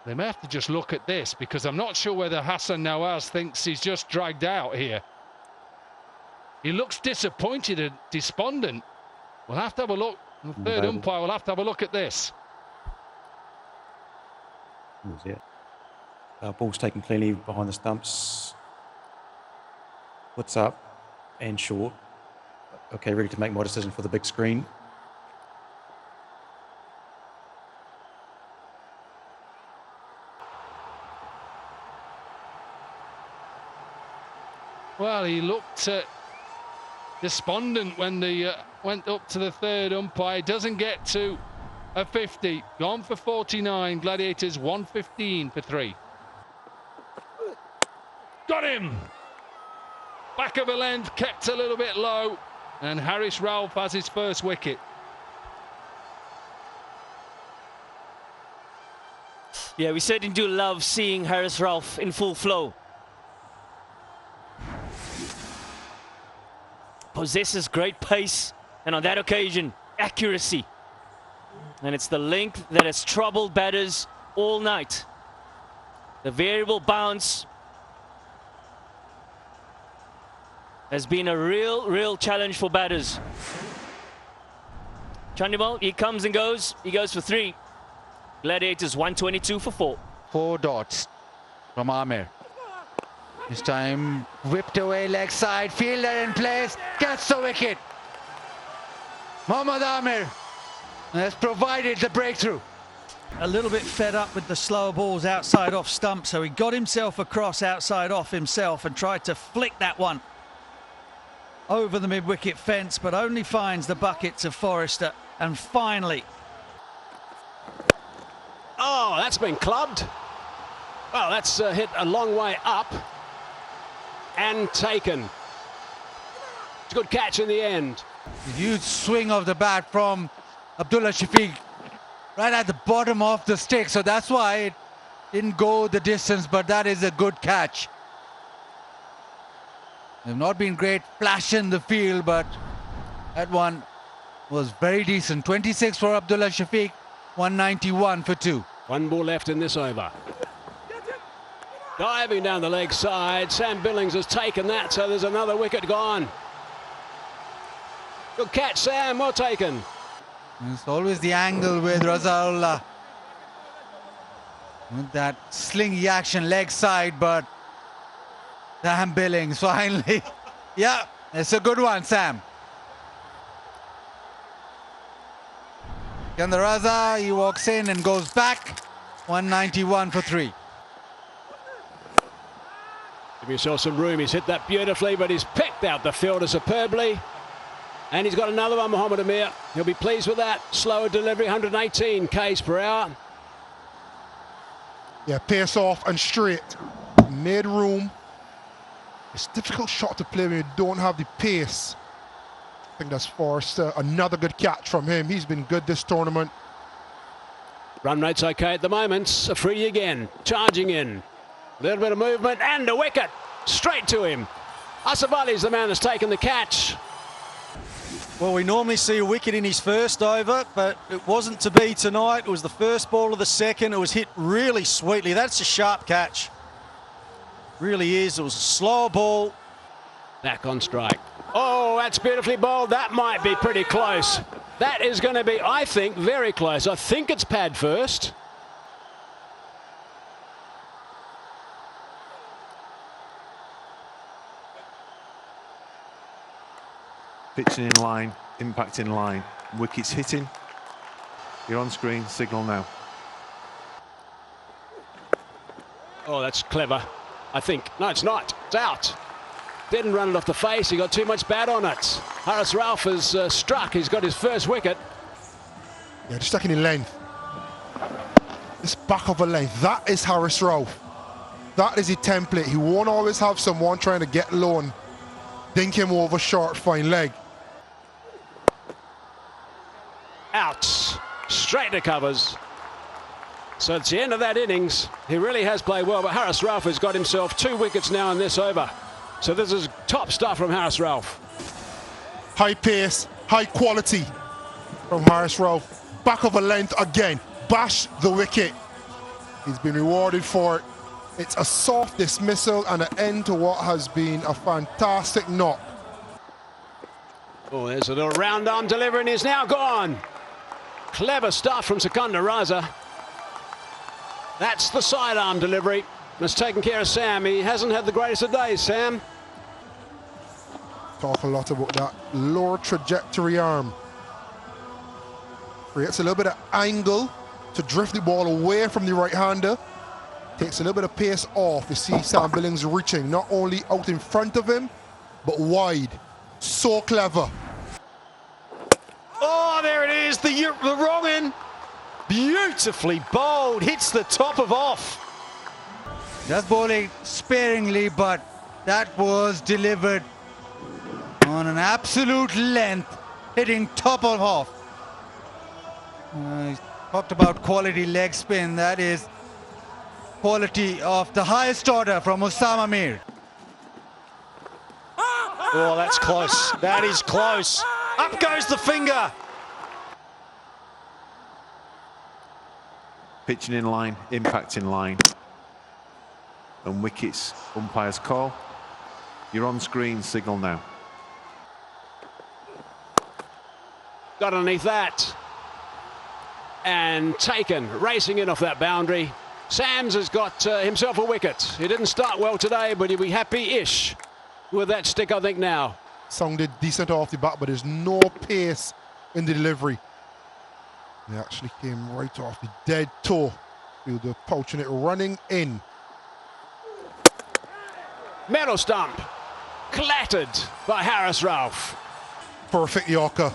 They may have to just look at this, because I'm not sure whether Hassan Nawaz thinks he's just dragged out here. He looks disappointed and despondent. We'll have to have a look. The third umpire will have to have a look at this. Ball's taken cleanly behind the stumps. Puts up and short. Okay, ready to make my decision for the big screen. Well, he looked despondent when they went up to the third umpire. Doesn't get to a 50. Gone for 49. Gladiators 115 for 3. Got him! Back of a length, kept a little bit low. And Haris Rauf has his first wicket. Yeah, we certainly do love seeing Haris Rauf in full flow. Possesses great pace, and on that occasion, accuracy. And it's the length that has troubled batters all night. The variable bounce has been a real challenge for batters. Chandimal, he comes and goes. He goes for 3. Gladiators 122 for 4. 4 dots from Amir. This time whipped away leg side, fielder in place, gets the wicket. Mohammad Amir has provided the breakthrough. A little bit fed up with the slower balls outside off stump, so he got himself across outside off himself and tried to flick that one over the mid-wicket fence, but only finds the buckets of Forrester. And finally... Oh, that's been clubbed. Well, that's hit a long way up and taken. It's a good catch in the end. Huge swing of the bat from Abdullah Shafiq right at the bottom of the stick, so that's why it didn't go the distance, but that is a good catch. They've not been great flash in the field, but that one was very decent. 26 for Abdullah Shafiq, 191 for 2. 1 ball left in this over. Diving down the leg side, Sam Billings has taken that, so there's another wicket gone. Good catch, Sam. Well taken. It's always the angle with Rahul. With that slingy action leg side, but Sam Billings finally. Yeah, it's a good one, Sam. Raza, he walks in and goes back. 191 for 3. Give yourself some room. He's hit that beautifully, but he's picked out the fielder superbly. And he's got another one, Mohammad Amir. He'll be pleased with that. Slower delivery, 118 k's per hour. Yeah, pace off and straight. Made room. It's a difficult shot to play when you don't have the pace. I think that's Forrester. Another good catch from him. He's been good this tournament. Run rate's okay at the moment. A free again. Charging in. A little bit of movement and a wicket. Straight to him. Asavali's the man that's taken the catch. Well, we normally see a wicket in his first over, but it wasn't to be tonight. It was the first ball of the second. It was hit really sweetly. That's a sharp catch. Really is. It was a slower ball. Back on strike. Oh, that's beautifully bowled. That might be pretty close. That is going to be, I think, very close. I think it's pad first. Pitching in line, impact in line, wickets hitting. You're on screen, signal now. Oh, that's clever. I think. No, it's not. It's out. Didn't run it off the face. He got too much bat on it. Haris Rauf has struck. He's got his first wicket. Yeah, just taking in length. This back of a length. That is Haris Rauf. That is his template. He won't always have someone trying to get low and dink him over short, fine leg. Out. Straight to covers. So it's the end of that innings. He really has played well, but Haris Rauf has got himself 2 wickets now in this over. So this is top stuff from Haris Rauf. High pace, high quality from Haris Rauf. Back of a length again. Bash the wicket. He's been rewarded for it. It's a soft dismissal and an end to what has been a fantastic knock. Oh, there's a little round arm delivery and he's now gone. Clever stuff from Sikandar Raza. That's the sidearm delivery. That's taken care of Sam. He hasn't had the greatest of days, Sam. Talk a lot about that lower trajectory arm. Creates a little bit of angle to drift the ball away from the right-hander. Takes a little bit of pace off. You see Sam Billings reaching, not only out in front of him, but wide. So clever. Oh, there it is, the wrong end. Beautifully bowled, hits the top of off. Just bowling sparingly, but that was delivered on an absolute length, hitting top of off. He talked about quality leg spin. That is quality of the highest order from Osama Mir. Oh, that's close. That is close. Up goes the finger. Pitching in line, impact in line. And wickets, umpire's call. You're on screen, signal now. Got underneath that. And taken, racing in off that boundary. Sams has got himself a wicket. He didn't start well today, but he'll be happy-ish with that stick, I think, now. Sounded decent off the bat, but there's no pace in the delivery. He actually came right off the dead toe. Fielder pouching it, running in. Metal stump, clattered by Haris Rauf. Perfect Yorker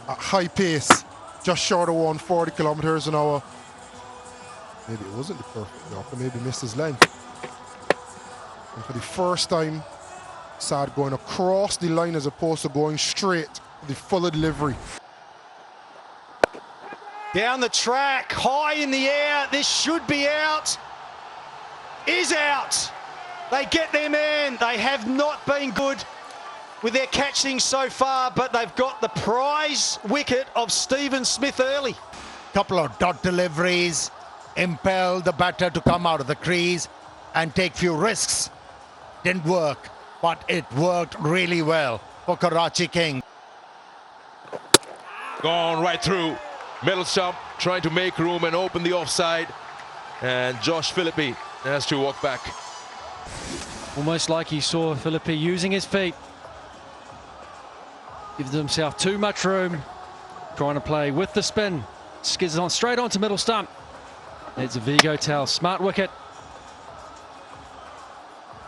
at high pace, just short of 140 kilometers an hour. Maybe it wasn't the perfect Yorker, maybe missed his length. And for the first time, Saad going across the line as opposed to going straight to the fuller delivery. Down the track, high in the air, this should be out. Is out. They get their man. They have not been good with their catching so far, but they've got the prize wicket of Stephen Smith early. Couple of dot deliveries, impelled the batter to come out of the crease and take few risks. Didn't work, but it worked really well for Karachi King. Gone right through. Middle stump, trying to make room and open the offside. And Josh Philippi has to walk back. Almost like he saw Philippi using his feet. Gives himself too much room. Trying to play with the spin. Skids on straight onto middle stump. It's a Vigo towel. Smart wicket.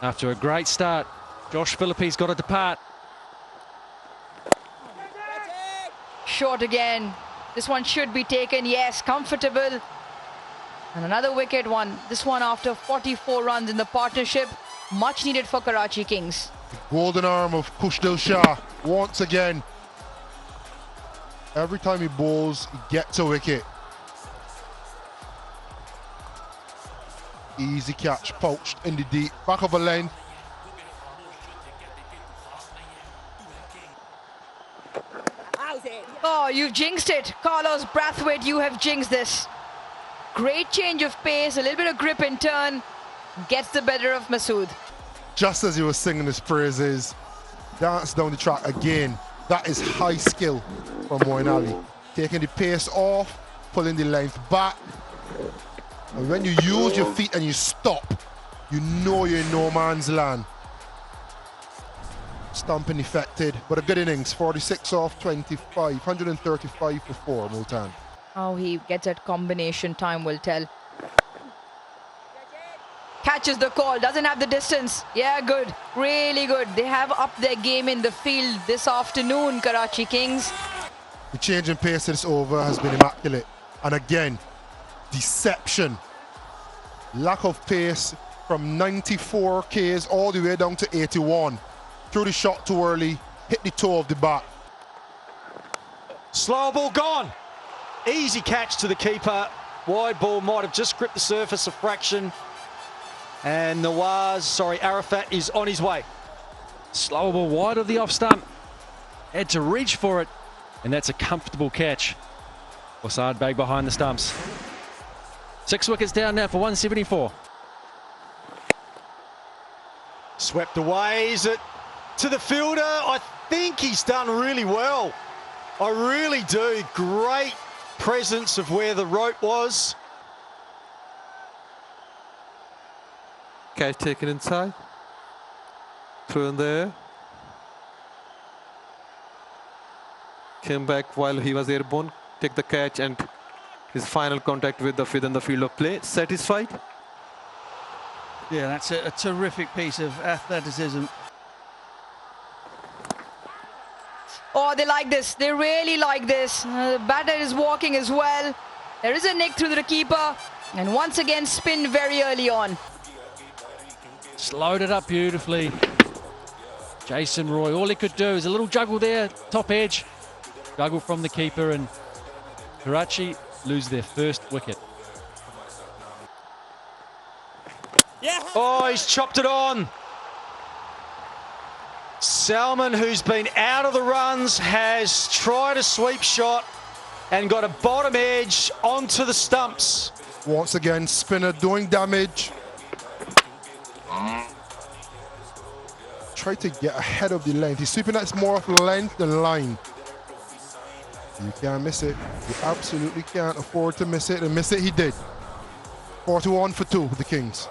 After a great start, Josh Philippi's got to depart. Short again. This one should be taken. Yes, comfortable. And another wicket one. This one after 44 runs in the partnership. Much needed for Karachi Kings. Golden arm of Kushdil Shah once again. Every time he bowls, he gets a wicket. Easy catch, poached in the deep, back of a length. Oh, you've jinxed it. Carlos Brathwaite, you have jinxed this. Great change of pace, a little bit of grip in turn. Gets the better of Masood. Just as he was singing his praises, dance down the track again. That is high skill from Moeen Ali. Taking the pace off, pulling the length back. And when you use your feet and you stop, you know you're in no man's land. Stumping affected, but a good innings. 46 off 25, 135 for 4, Multan. How he gets that combination, time will tell. Catches the call, doesn't have the distance. Yeah, good, really good. They have upped their game in the field this afternoon, Karachi Kings. The change in pace this over has been immaculate. And again, deception. Lack of pace from 94 Ks all the way down to 81. Threw the shot too early, hit the toe of the bat. Slow ball gone. Easy catch to the keeper. Wide ball might have just gripped the surface a fraction. And Arafat is on his way. Slower ball wide of the off stump. Had to reach for it. And that's a comfortable catch. Wasard bag behind the stumps. 6 wickets down now for 174. Swept away. Is it to the fielder? I think he's done really well. I really do. Great presence of where the rope was. Catch taken inside. Through in there. Came back while he was airborne. Take the catch and his final contact with the within the field of play. Satisfied? Yeah, that's a terrific piece of athleticism. Oh, they like this. They really like this. The batter is walking as well. There is a nick through the keeper. And once again, spin very early on. Slowed it up beautifully. Jason Roy, all he could do is a little juggle there, top edge. Juggle from the keeper, and Karachi lose their first wicket. Oh, he's chopped it on. Salman, who's been out of the runs, has tried a sweep shot and got a bottom edge onto the stumps. Once again, spinner doing damage. Try to get ahead of the length. He's sweeping that's more of length than line. You can't miss it. You absolutely can't afford to miss it. And miss it he did. 41 for 2 with the Kings.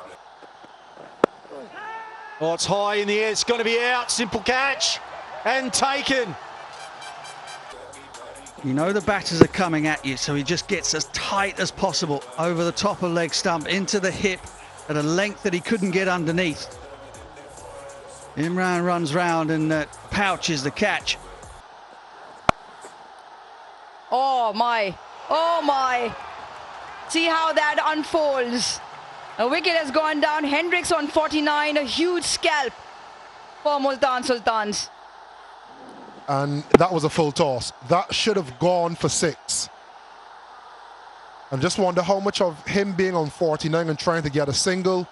Oh, it's high in the air. It's going to be out. Simple catch and taken. You know the batters are coming at you, so he just gets as tight as possible over the top of leg stump, into the hip at a length that he couldn't get underneath. Imran runs round and pouches the catch. Oh my, oh my. See how that unfolds. A wicket has gone down. Hendricks on 49, a huge scalp for Multan Sultans. And that was a full toss. That should have gone for 6. I just wonder how much of him being on 49 and trying to get a single.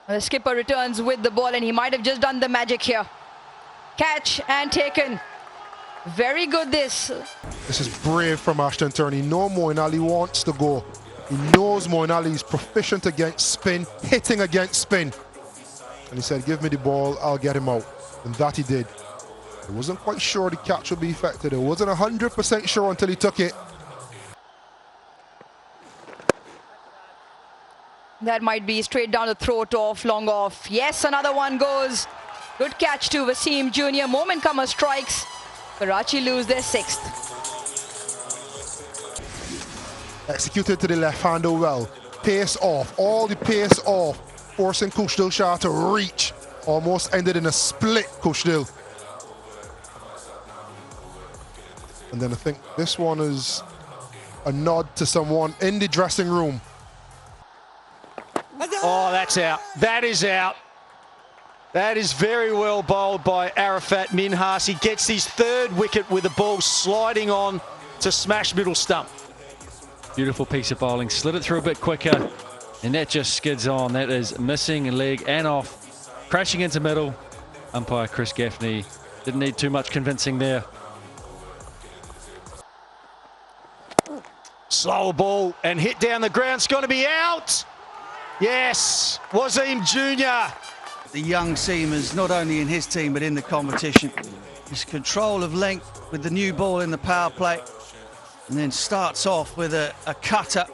The skipper returns with the ball and he might have just done the magic here. Catch and taken. Very good this. This is brave from Ashton Turner. He knows Moeen Ali wants to go. He knows Moeen Ali is proficient against spin, hitting against spin. And he said, give me the ball, I'll get him out. And that he did. I wasn't quite sure the catch would be effective. I wasn't 100% sure until he took it. That might be straight down the throat off, long off. Yes, another one goes. Good catch to Wasim Jr. Moment comer strikes. Karachi lose their 6th. Executed to the left-hander well. Pace off, all the pace off. Forcing Kushdil Shah to reach. Almost ended in a split, Kushdil. And then I think this one is a nod to someone in the dressing room. Oh, that's out. That is out. That is very well bowled by Arafat Minhas. He gets his 3rd wicket with the ball sliding on to smash middle stump. Beautiful piece of bowling. Slid it through a bit quicker, and that just skids on. That is missing a leg and off. Crashing into middle. Umpire Chris Gaffney didn't need too much convincing there. Slow ball and hit down the ground. It's going to be out. Yes, Wasim Jr. The young seamers, not only in his team but in the competition. His control of length with the new ball in the power play, and then starts off with a cutter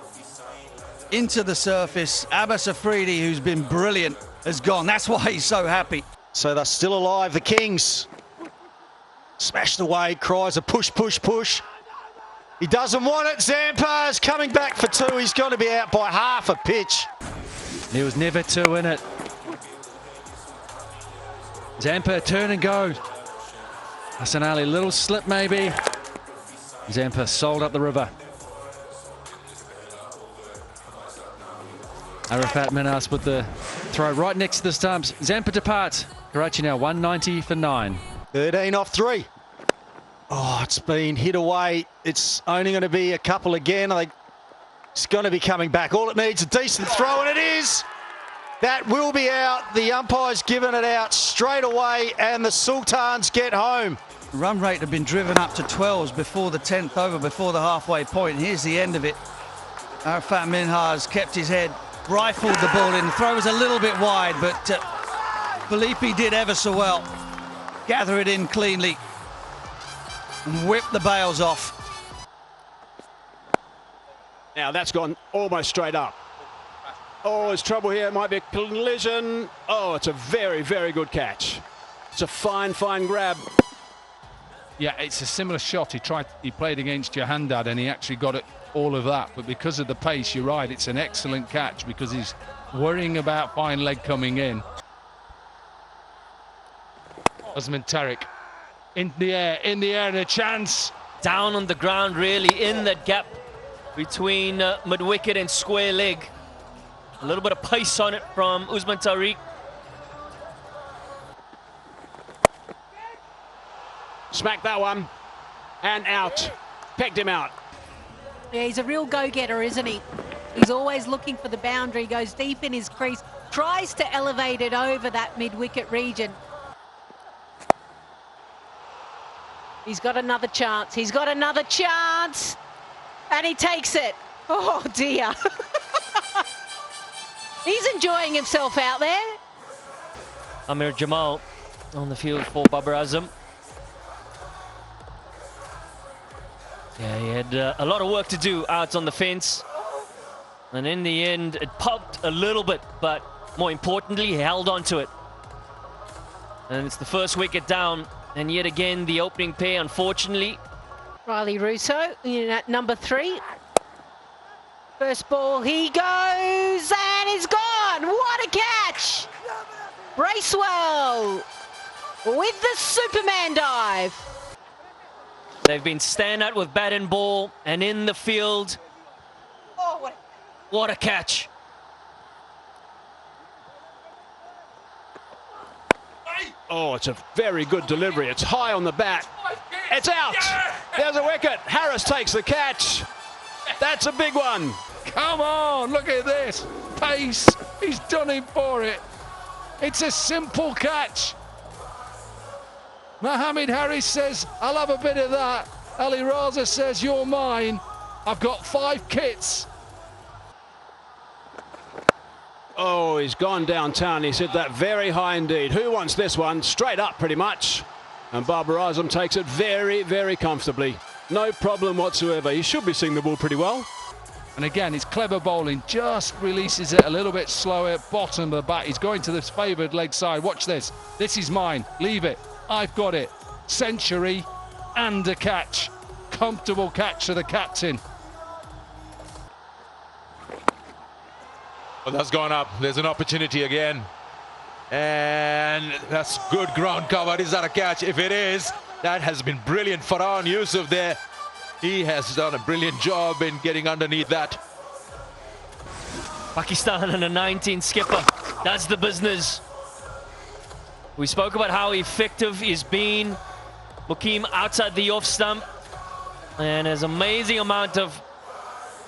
into the surface. Abbas Afridi, who's been brilliant, has gone. That's why he's so happy. So they're still alive, the Kings. Smashed away, cries a push, push, push. He doesn't want it. Zampa's coming back for 2. He's going to be out by half a pitch. There was never 2 in it. Zampa, turn and go. Hassan Ali, little slip maybe. Zampa sold up the river. Arafat Minhas with the throw right next to the stumps. Zampa departs. Karachi now 190 for 9. 13 off 3. Oh, it's been hit away. It's only going to be a couple again. I think it's going to be coming back. All it needs is a decent throw, and it is. That will be out. The umpire's given it out straight away, and the Sultans get home. Run rate had been driven up to 12s before the 10th over, before the halfway point. Here's the end of it. Arafat Minhas kept his head, rifled the ball in. The throw was a little bit wide, but Philippi did ever so well. Gather it in cleanly and whip the bails off. Now that's gone almost straight up. Oh, there's trouble here. It might be a collision. Oh, it's a very, very good catch. It's a fine, fine grab. Yeah, it's a similar shot. He played against Jahandad and he actually got it, all of that. But because of the pace, you're right, it's an excellent catch because he's worrying about fine leg coming in. Osman Tariq in the air, and a chance. Down on the ground, really, in that gap between mid-wicket and square leg. A little bit of pace on it from Osman Tariq. Smacked that one. And out. Pegged him out. Yeah, he's a real go-getter, isn't he? He's always looking for the boundary, goes deep in his crease, tries to elevate it over that mid-wicket region. He's got another chance. He's got another chance. And he takes it. Oh, dear. He's enjoying himself out there. Amir Jamal on the field for Babar Azam. Yeah, he had a lot of work to do out on the fence. And in the end, it poked a little bit, but more importantly, he held on to it. And it's the first wicket down. And yet again, the opening pair, unfortunately. Riley Russo in at number 3. First ball, he goes, and he's gone. What a catch! Bracewell with the Superman dive. They've been standout with bat and ball, and in the field. Oh, what a catch. Oh, it's a very good delivery. It's high on the bat. It's out. There's a wicket. Harris takes the catch. That's a big one. Come on, look at this. Pace. He's done him for it. It's a simple catch. Mohammed Harris says, I'll have a bit of that. Ali Raza says, you're mine. I've got 5 kits. Oh, he's gone downtown. He's hit that very high indeed. Who wants this one? Straight up, pretty much. And Babar Azam takes it very, very comfortably. No problem whatsoever. He should be seeing the ball pretty well. And again, his clever bowling just releases it a little bit slower, bottom of the bat. He's going to this favoured leg side. Watch this. This is mine. Leave it. I've got it. Century and a catch. Comfortable catch for the captain. Well, that's gone up. There's an opportunity again. And that's good ground cover. Is that a catch? If it is, that has been brilliant. Farhan Yusuf there. He has done a brilliant job in getting underneath that. Pakistan and a 19 skipper does the business. We spoke about how effective he's been. Mukim outside the off stump. And there's an amazing amount of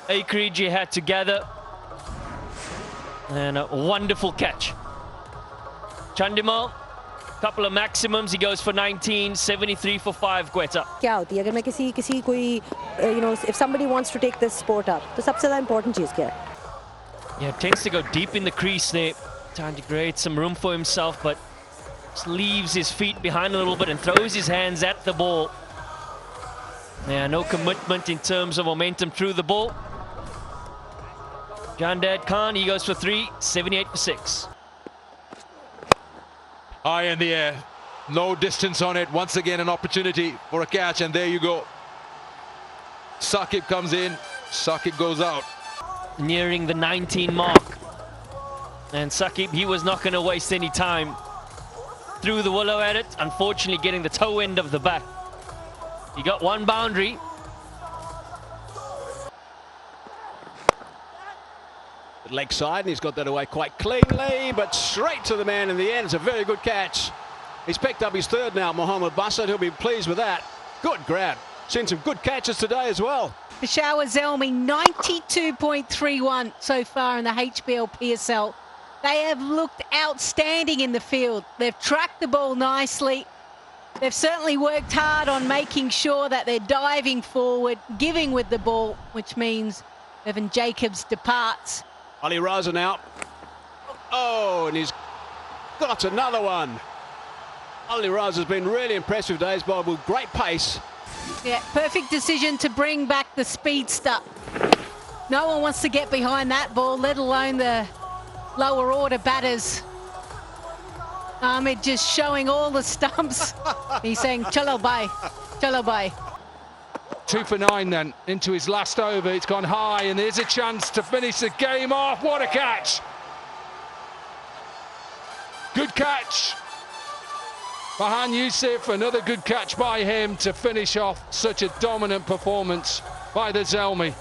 acreage he had to gather. And a wonderful catch. Chandimal, couple of maximums. He goes for 19, 73 for 5. Quetta. क्या होती है अगर मैं किसी कोई if somebody wants to take this sport up, तो सबसे ज़्यादा important चीज़ क्या है? Yeah, tends to go deep in the crease there. Trying to create some room for himself, but just leaves his feet behind a little bit and throws his hands at the ball. Yeah, no commitment in terms of momentum through the ball. Jandad Khan, he goes for 3, 78 for 6. High in the air, no distance on it. Once again, an opportunity for a catch, and there you go. Saqib comes in, Saqib goes out. Nearing the 19 mark. And Saqib, he was not going to waste any time. Threw the willow at it, unfortunately getting the toe end of the bat. He got one boundary. Leg side, and he's got that away quite cleanly, but straight to the man in the end. It's a very good catch. He's picked up his third now, Mohammad Bassett. He'll be pleased with that. Good grab. Seen some good catches today as well. Peshawar Zmei, 92.31 so far in the HBL PSL. They have looked outstanding in the field. They've tracked the ball nicely. They've certainly worked hard on making sure that they're diving forward, giving with the ball, which means Evan Jacobs departs. Ali Raza now. Oh, and he's got another one. Ali Raza's been really impressive days, Bob, with great pace. Yeah, perfect decision to bring back the speedster. No one wants to get behind that ball, let alone the lower order batters. Ahmed just showing all the stumps. He's saying, chalo bhai, chalo bhai. 2 for 9 then, into his last over. It's gone high, and there's a chance to finish the game off. What a catch! Good catch. Farhan Yusuf, another good catch by him to finish off such a dominant performance by the Zmei.